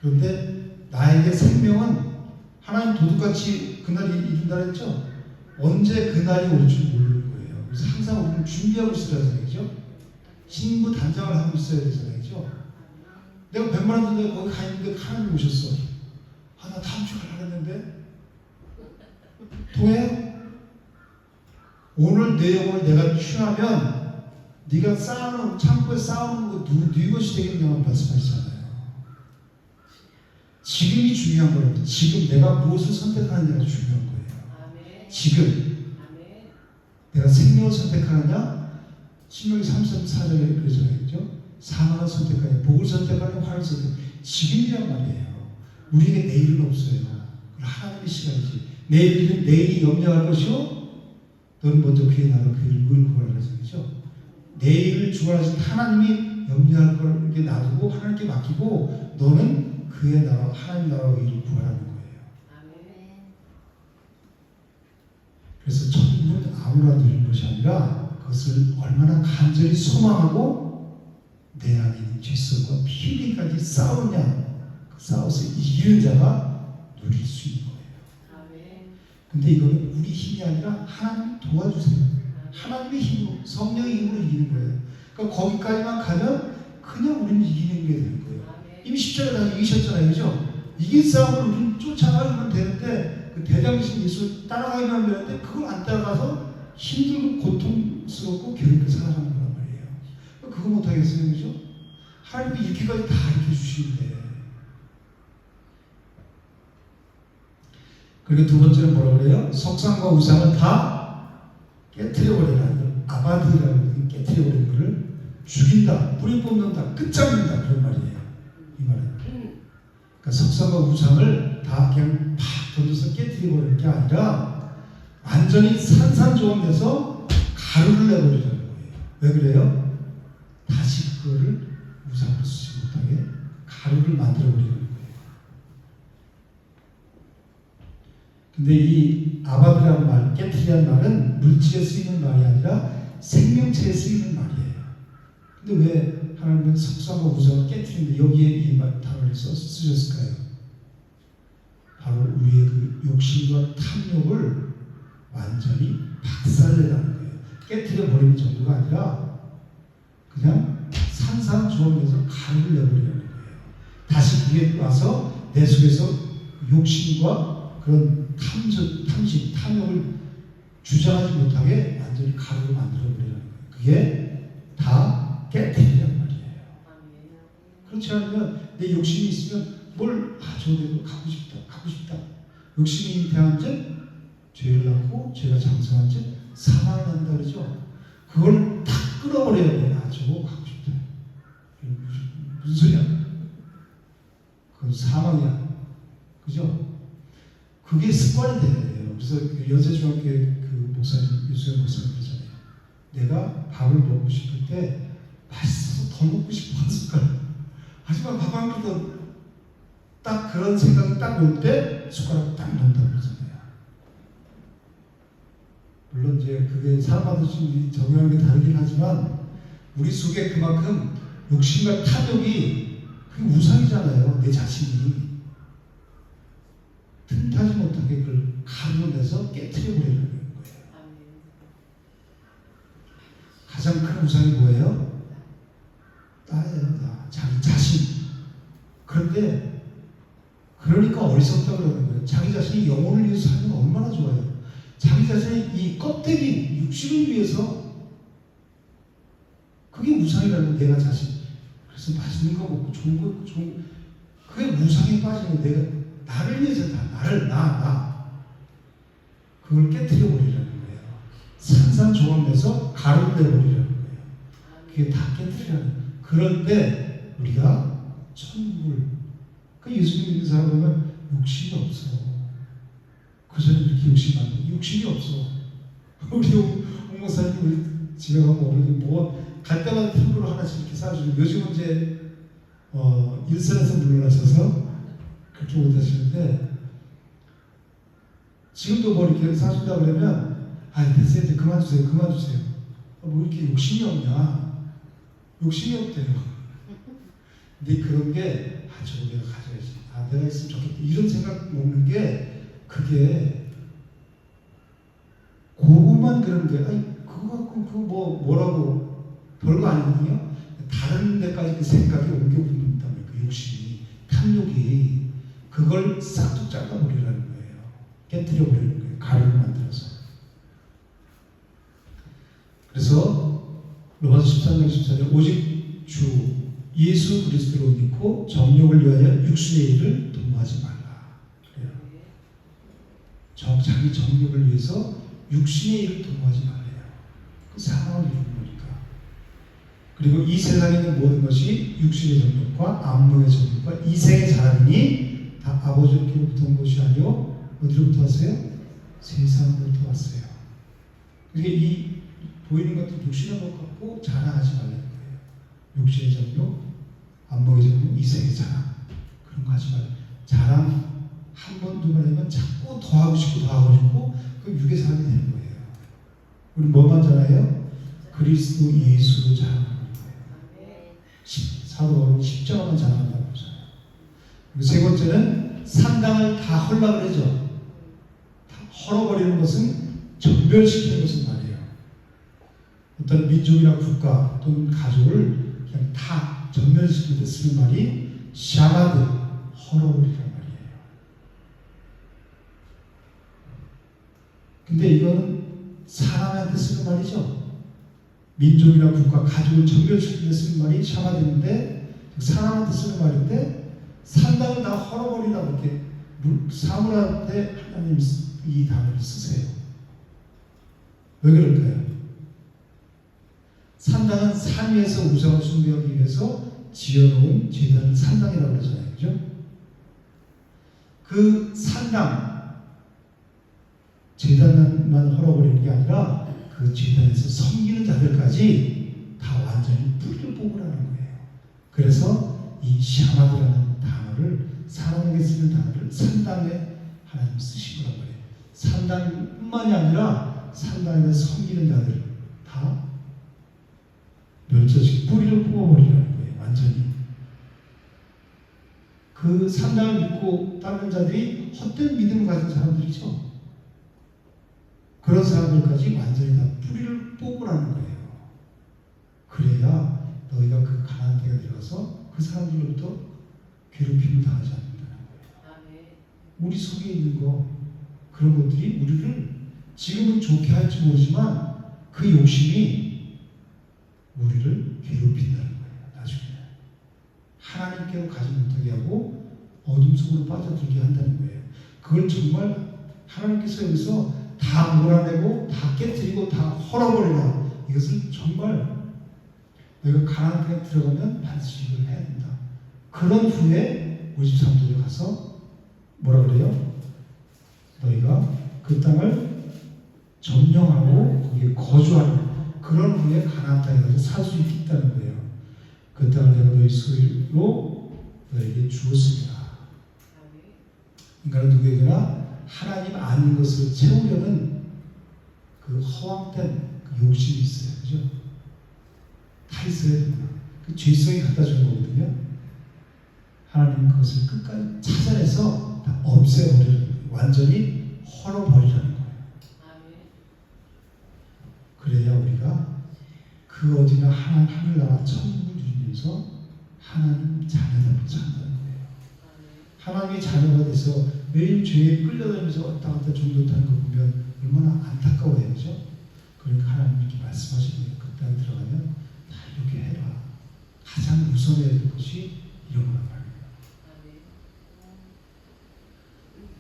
그런데 나에게 생명은 하나님 도둑같이 그날이 이른다 했죠? 언제 그날이 올 줄 모르는 거예요. 그래서 항상 우리는 준비하고 있어야 되죠. 신부 단장을 하고 있어야 되잖아요. 그죠? 내가 100만 원 줬는데 거기 가 있는데 하나님 오셨어. 아, 나 다음 주에 가려고 했는데 통해? 오늘 내 영혼을 내가 취하면 네가 쌓아놓은 창고에 쌓아놓은 거 네 것이 되겠냐고 말씀하시잖아요. 지금이 중요한 거라고. 지금 내가 무엇을 선택하느냐가 중요한 거예요. 지금 내가 생명을 선택하느냐, 신명기 33:4절에 그러잖아요. 사망을 선택하느냐, 복을 선택하느냐, 화를 선택하느냐. 지금이란 말이에요. 우리에게 내일은 없어요. 하나님의 시간이지. 내일이 염려할 것이요, 너는 먼저 그의 나라와 그의 의를 구하라 그러죠. 내일을 주관하신 하나님이 염려할 걸 이렇게 놔두고 하나님께 맡기고 너는 그의 나라, 하나님 나라와 의를 구하라는 거예요. 그래서 천국은 아무나 누리는 것이 아니라 그것을 얼마나 간절히 소망하고 내 안에 있는 죄성과 피리까지 싸우냐, 그 싸워서 이기는 자가 누릴 수 있는 거예요. 근데 이거는 우리 힘이 아니라 하나님 도와주세요. 하나님의 힘으로, 성령의 힘으로 이기는 거예요. 그러니까 거기까지만 가면 그냥 우리는 이기는 게 되는 거예요. 이미 십자가에 다 이기셨잖아요. 그죠? 이긴 싸움을 우리는 쫓아가면 되는데 그 대장이신 예수 따라가기만 하면 되는데 그걸 안 따라가서 힘들고 고통스럽고 괴롭게 살아가는 거란 말이에요. 그거 못하겠어요. 그죠? 하나님이 이렇게까지 다 이렇게 주시는데. 그리고 두 번째는 뭐라고 그래요? 석상과 우상을 다 깨트려버리라. 아바드라는 깨트려버리는 것을 죽인다, 뿌리 뽑는다, 끝장낸다, 그런 말이에요. 이 말은. 그러니까 석상과 우상을 다 그냥 팍 던져서 깨뜨려버리는 게 아니라 완전히 산산조각내서 가루를 내버리는 거예요. 왜 그래요? 다시 그거를 우상으로 쓰지 못하게 가루를 만들어버리는 거예요. 근데 이 아바드라는 말, 깨트리라는 말은 물질에 쓰이는 말이 아니라 생명체에 쓰이는 말이에요. 근데 왜 하나님은 석상과 우상을 깨트리는데 여기에 이 단어를 쓰셨을까요? 바로 우리의 그 욕심과 탐욕을 완전히 박살내라는 거예요. 깨트려 버리는 정도가 아니라 그냥 산산조각내서 가루를 내버리는 거예요. 다시 그게 와서 내 속에서 욕심과 그런 탐심, 탐욕을 주장하지 못하게 완전히 가루로 만들어버리는 거예요. 그게 다 깨트리란 말이에요. 그렇지 않으면 내 욕심이 있으면 저데도 가고 싶다. 욕심이 잉태한 죄, 죄를 낳고 죄가 장성한 죄, 사망을 한다 그러죠. 그걸 다 끌어버려야 돼. 저거 가고 싶다. 무슨 소리야? 그건 사망이야. 그죠? 그게 습관이 돼야 돼요. 그래서 여자중학교의 그 목사님, 유수연 목사님 그러잖아요. 내가 밥을 먹고 싶을 때 맛있어서 더 먹고 싶어 한 숟가락. 하지만 밥 한 그릇 딱 그런 생각이 딱 올 때 숟가락 딱 넣는다고 그러잖아요. 물론 이제 그게 사람마다 좀 적용하는 게 다르긴 하지만 우리 속에 그만큼 욕심과 탐욕이 그게 우상이잖아요. 내 자신이 틈타지 못하게 그걸 가루로 내서 깨트려 버리는 거예요. 가장 큰 우상이 뭐예요? 나예요. 나. 자기 자신. 그런데 그러니까 어리석다 그러는 거예요. 자기 자신이 영혼을 위해서 사는 건 얼마나 좋아요. 자기 자신의 이 껍데기, 육신을 위해서 그게 우상이라는 거예요. 내가 자신. 그래서 맛있는 거 먹고 좋은 거 먹고 좋은 거. 그게 우상에 빠지면 내가 나를 위해서 나. 그걸 깨트려 버리라는 거예요. 산산조각내서 가루를 내버리라는 거예요. 그게 다 깨트리라는 거예요. 그럴 때 우리가 천국을 예수님 믿는 사람 보면 욕심이 없어. 그 전에 이렇게 욕심 많은데 욕심이 없어. 우리 홍목사님 우리 집에 가면 어머니 갈 때마다 템으로 하나씩 이렇게 싸주고 요즘은 이제 일선에서 물러나셔서 그렇게 못 하시는데 지금도 이렇게 사준다 그러면 됐어요. 이제 그만 주세요. 뭐 이렇게 욕심이 없냐? 욕심이 없대요. 근데 그런 게 저거 내가 가져야지. 내가 있으면 좋겠다. 이런 생각 먹는 게 그게 그것만 그런 게 그거 갖고 그거 뭐라고 별거 아니거든요. 다른 데까지 그 생각이 옮겨 붙는다면 그 욕심이 탐욕이 그걸 싹둑 잘라버리라는 거예요. 깨뜨려 버리는 거예요. 가루를 만들어서. 그래서 로마서 13장 14절 오직 주 예수 그리스도로 믿고 정욕을 위하여 육신의 일을 도모하지 말라. 그래요. 자기 정욕을 위해서 육신의 일을 도모하지 말래요. 그 사망을 이루는 거니까. 그리고 이 세상에 있는 모든 것이 육신의 정욕과 안목의 정욕과 이생의 자랑이니 다 아버지께로부터 온 것이 아니요 어디로부터 왔어요? 세상으로부터 왔어요. 그러니까 이 보이는 것도 육신의 것 갖고 자랑하지 말라는 거예요. 육신의 정욕, 안목의 정욕, 이생의 자랑 그런 거 하지 말아요. 자랑 한 번, 두 번 하면 자꾸 더 하고 싶고 그럼 육의 사람이 되는 거예요. 우리 뭐만 자랑해요? 그리스도 예수로 자랑하는 거예요. 사도 바울은 십자가만 자랑한다고 하잖아요. 그리고 세 번째는 산당을 다 헐라 그러죠. 다 헐어버리는 것은 전멸시키는 것은 말이에요. 어떤 민족이나 국가 또는 가족을 그냥 다 전멸시킬 때 쓰는 말이 샤바드, 헐어버리란 말이에요. 근데 이거는 사람한테 쓰는 말이죠. 민족이나 국가, 가족을 전멸시킬 때 쓰는 말이 샤바드인데 사람한테 쓰는 말인데 산당을 다 헐어버리라 이렇게 사물한테 하나님 이 단어를 쓰세요. 왜 그럴까요? 산당은 산 위에서 우상을 숭배하기 위해서 지어놓은 제단을 산당이라고 그러잖아요. 그죠? 그 산당, 제단만 헐어버리는 게 아니라 그 제단에서 섬기는 자들까지 다 완전히 뿌리를 뽑으라는 거예요. 그래서 이 샤마드라는 단어를 사람에게 쓰는 단어를 산당에 하나님 쓰신 거란 말이에요. 산당뿐만이 아니라 산당에 섬기는 자들 다 멸절시키고 뿌리를 뽑아버리라는 거예요. 완전히. 그 산당을 믿고 따르는 자들이 헛된 믿음을 가진 사람들이죠. 그런 사람들까지 완전히 다 뿌리를 뽑으라는 거예요. 그래야 너희가 그 가나안 땅에 들어가서 그 사람들로부터 괴롭힘을 당하지 않는다는 거예요. 우리 속에 있는 거 그런 것들이 우리를 지금은 좋게 할지 모르지만 그 욕심이 우리를 괴롭힌다는 거예요. 나중에 하나님께로 가지 못하게 하고 어둠 속으로 빠져들게 한다는 거예요. 그걸 정말 하나님께서 여기서 다 몰아내고 다 깨뜨리고 다 헐어버리라. 이것을 정말 내가 가나안 땅에 들어가면 반드시 이걸 해야 된다. 그런 후에 53절에 가서 뭐라 그래요? 너희가 그 땅을 점령하고 거기에 거주하는 그런 후에 가나안 땅에 가서 살 수 있다는 거예요. 그 땅을 내가 너희 소유로 너에게 주었습니다. 인간은 누구에게나 하나님 아닌 것을 채우려는 그 허황된 그 욕심이 있어요. 그죠? 다 있어야 됩니다. 그 죄성이 갖다 주는 거거든요. 하나님은 그것을 끝까지 찾아내서 다 없애버리는 거예요. 완전히 헐어버리라는 거예요. 그래야 우리가 그 어디나 하늘나라 천국을 누리면서 하나님 자녀답게 산다는 거예요. 하나님의 자녀가 돼서 매일 죄에 끌려다니면서 왔다 갔다 종도타는 거 보면 얼마나 안타까워요. 그죠? 그러니까 하나님이 이렇게 말씀하시는 거예요. 그 땅에 들어가면 다 이렇게 해라. 가장 우선해야 될 것이 이런 거란 말이에요.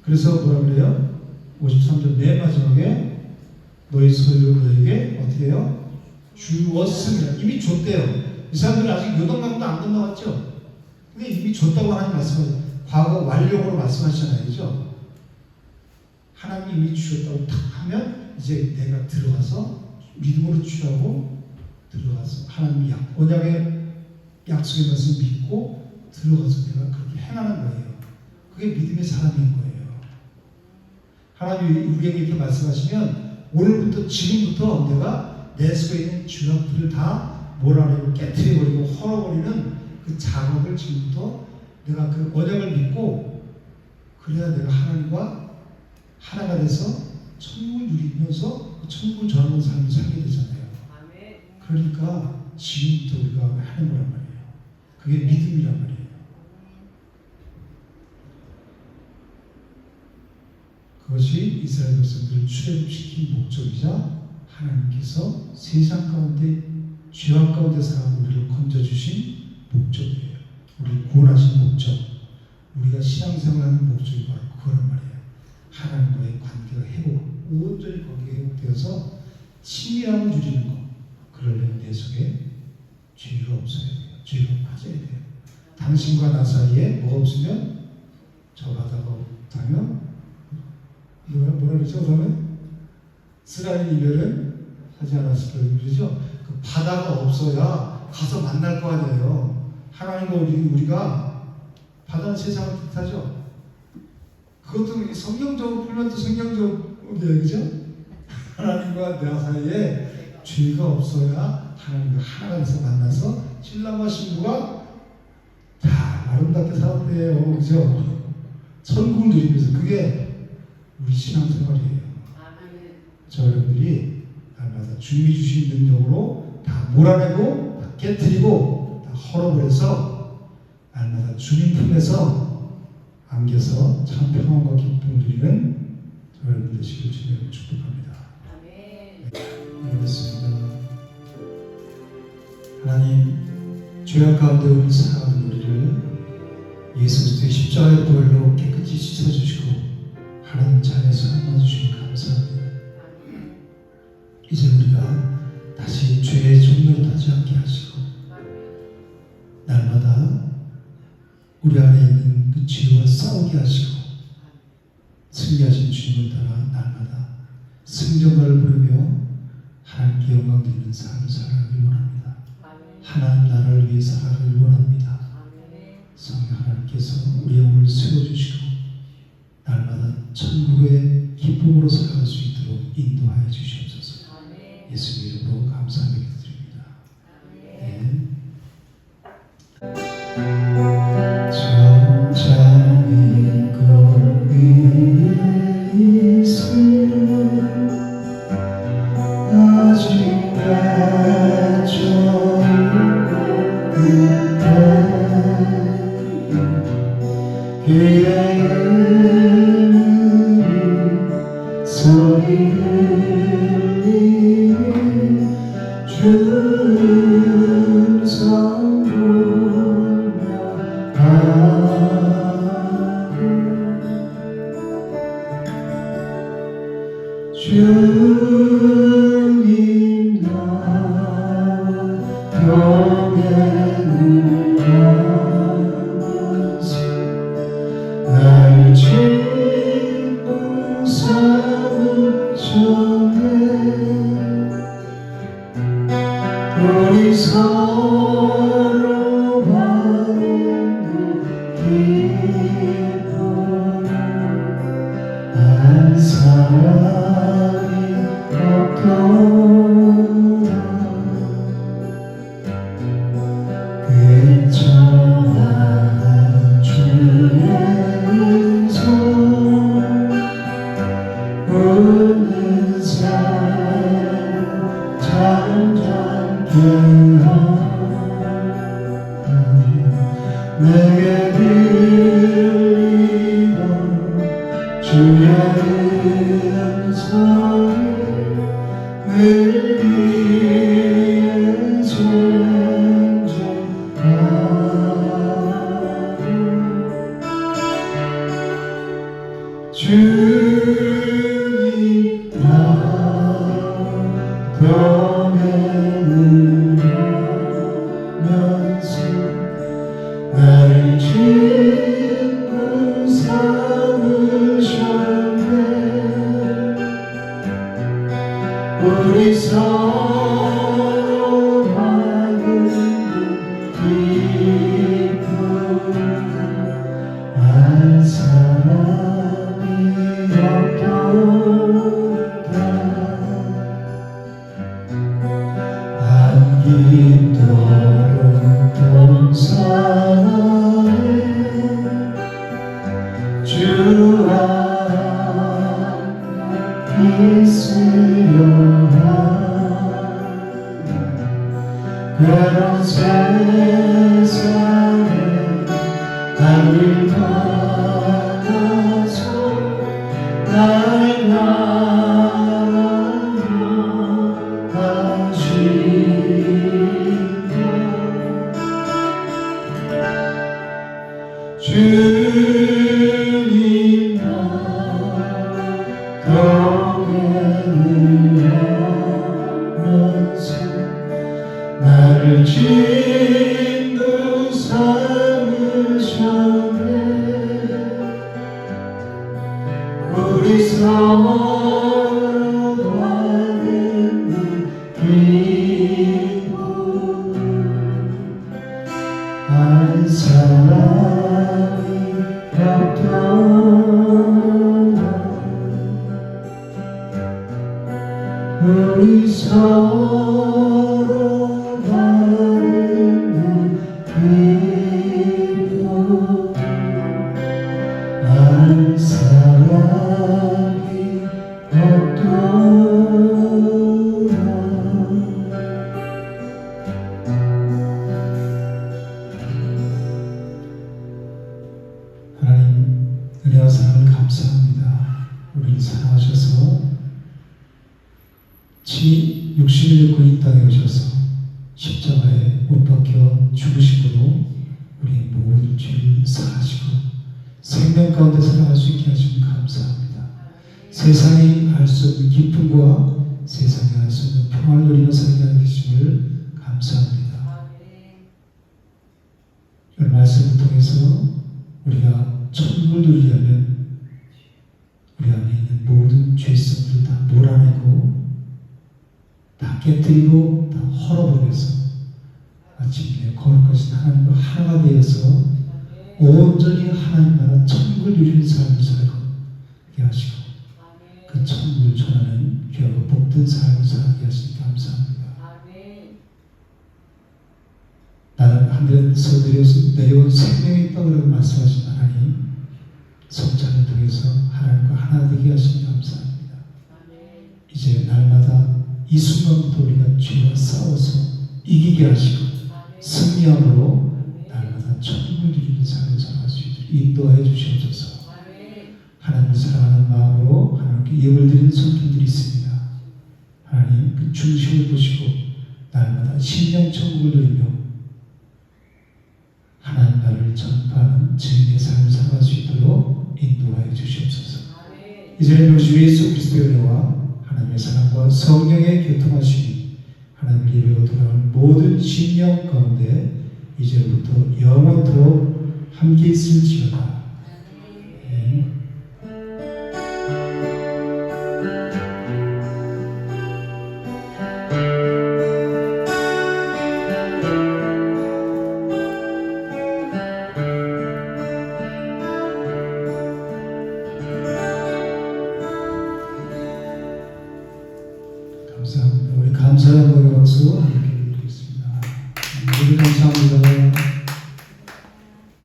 그래서 뭐라 그래요? 53절 맨 마지막에 너희 소유를 너에게 어떻게 해요? 주었습니다. 이미 줬대요. 이 사람들은 아직 요단강도 안 건너갔죠? 근데 이미 줬다고 하나님 말씀하세요. 과거 완료로 말씀하시잖아요. 그죠? 하나님이 이미 주셨다고 탁 하면 이제 내가 들어가서 믿음으로 취하고 들어가서 하나님이 언약의 약속의 말씀 믿고 들어가서 내가 그렇게 행하는 거예요. 그게 믿음의 사람인 거예요. 하나님이 우리에게 이렇게 말씀하시면 오늘부터 지금부터 내가 내 속에 있는 죄악들을 다 몰아내고 깨트려버리고 헐어버리는 그 작업을 지금부터 내가 그 언약을 믿고 그래야 내가 하나님과 하나가 돼서 천국을 누리면서 그 천국을 전하는 삶을 살게 되잖아요. 그러니까 지금부터 우리가 하는 거란 말이에요. 그게 믿음이란 말이에요. 그것이 이스라엘 백성들을 출애굽시킨 목적이자 하나님께서 세상 가운데 죄악 가운데 살아가는 우리를 건져주신 목적이에요. 우리를 구원하신 목적, 우리가 신앙생활하는 목적이 바로 그거란 말이에요. 하나님과의 관계가 온전히 관계가 회복되어서 친밀함을 누리는 것. 그러려면 내 속에 죄가 없어야 돼요. 죄가 빠져야 돼요. 당신과 나 사이에 뭐가 없으면 저 바다가 없다면 뭐라 그러죠? 그러면 쓰라린 이별은 하지 않았을 거예요. 그러죠? 그 바다가 없어야 가서 만날 거 아니에요. 하나님과 우리가 바다는 세상을 뜻하죠. 그것도 성경적으로 풀면 또 성경적으로 그죠? 하나님과 내 사이에 죄가 없어야 하나님과 하나가 돼서 만나서 신랑과 신부가 다 아름답게 살았대요. 그죠? 천국을 누리면서 그게 우리 신앙생활이에요. 저 여러분들이 날마다 주님이 주신 능력으로 다 몰아내고 다 깨트리고 다 헐어버려서 날마다 주님 품에서 안겨서 참 평안과 기쁨을 누리는 저 여러분 되시길 주님으로 축복합니다. 알겠습니다. 하나님 죄악 가운데 우리 살아가는 우리를 예수 그리스도의 십자가의 보혈로 깨끗이 씻어주시고 하나님 자녀에서 안아주시니 감사합니다. 이제 우리가 다시 죄의 종로로 타지 않게 하시고 날마다 우리 안에 있는 그 죄와 싸우게 하시고 승리하신 주님을 따라 날마다 승전가를 부르며 하나님께 영광 드리는 삶을 살아가길 원합니다. 하나님 나라를 위해 살아가길 원합니다. 성령 하나님께서 우리의 몸을 세워주시고 날마다 천국의 기쁨으로 살아갈 수 있도록 인도하여 주시옵소서. 예수 이름으로 감사하며 기도드립니다. 아멘. 천장이 꽃 위에 있으면 아직 나죠 그의 소리 들리니 주님 성 보며 주님 나와 동행을 하면서 날 짓고 삶을 전해 우리 서로 받는 기쁨 한 사람이 없도다 그 전한 주의 은총 웃는 삶 잠잠케 내게 들리던 주의 음성이 늘 위에 존재하고 주님 나와 동행을 하면서 나를 짓고 삼으셨네 우리 서로 받는 기쁨 한 사람이 없도다 안기도록 동산에 주와 있으려 그런 세상에 나를 받아서 나의 나라며 하시네 주님 나와 동행을 하면서 나를 진도 삼으셨네 우리 서로 받는 기쁨 한 사람이 없도다 우리 서로 받는 기쁨 한 사람이 없도다 하나님 은혜와 사랑을 감사합니다. 우리를 사랑하셔서 육신을 입고 이 땅에 오셔서 십자가에 못 박혀 죽으심으로 우리의 모든 죄를 사하시고 생명 가운데 살아갈 수 있게 하시니 감사합니다. 세상이 알 수 없는 기쁨과 세상이 알 수 없는 평안을 누리는 삶이 하게 되심을 감사합니다. 이 말씀을 통해서 우리가 천국을 누리려면 우리 안에 있는 모든 죄성들 다 몰아내고 다 깨뜨리고 다 헐어버려서 마침내 거룩하신 하나님과 하나가 되어서 온전히 하나님 나라 천국을 누리는 삶을 살게 하시고 그 천국을 전하는 귀하고 복된 삶을 살게 하시니 감사합니다. 나는 하늘에서 내려온 생명이 있다고 말씀하신 하나님, 성찬을 통해서 하나님과 하나 되게 하시니 감사합니다. 이제 날마다 이 순간부터 우리가 죄와 싸워서 이기게 하시고 승리함으로 날마다 천국을 누리는 삶을 살아갈 수 있도록 인도하여 주시옵소서. 하나님을 사랑하는 마음으로 하나님께 예물 드리는 성도들이 있습니다. 하나님 그 중심을 보시고 날마다 심령천국을 누리며 하나님 나라를 전파하는 증인의 삶을 살아갈 수 있도록 인도하여 주시옵소서. 이제는 우리 주 예수 그리스도의 은혜와 하나님의 사랑과 성령의 교통하심이 하나님을 예배로 돌아오는 모든 심령 가운데 이제부터 영원토록 함께 있을지어다. 아멘. 감사합니다. 우리 감사의 박수 함께 드리겠습니다. 모두 감사합니다.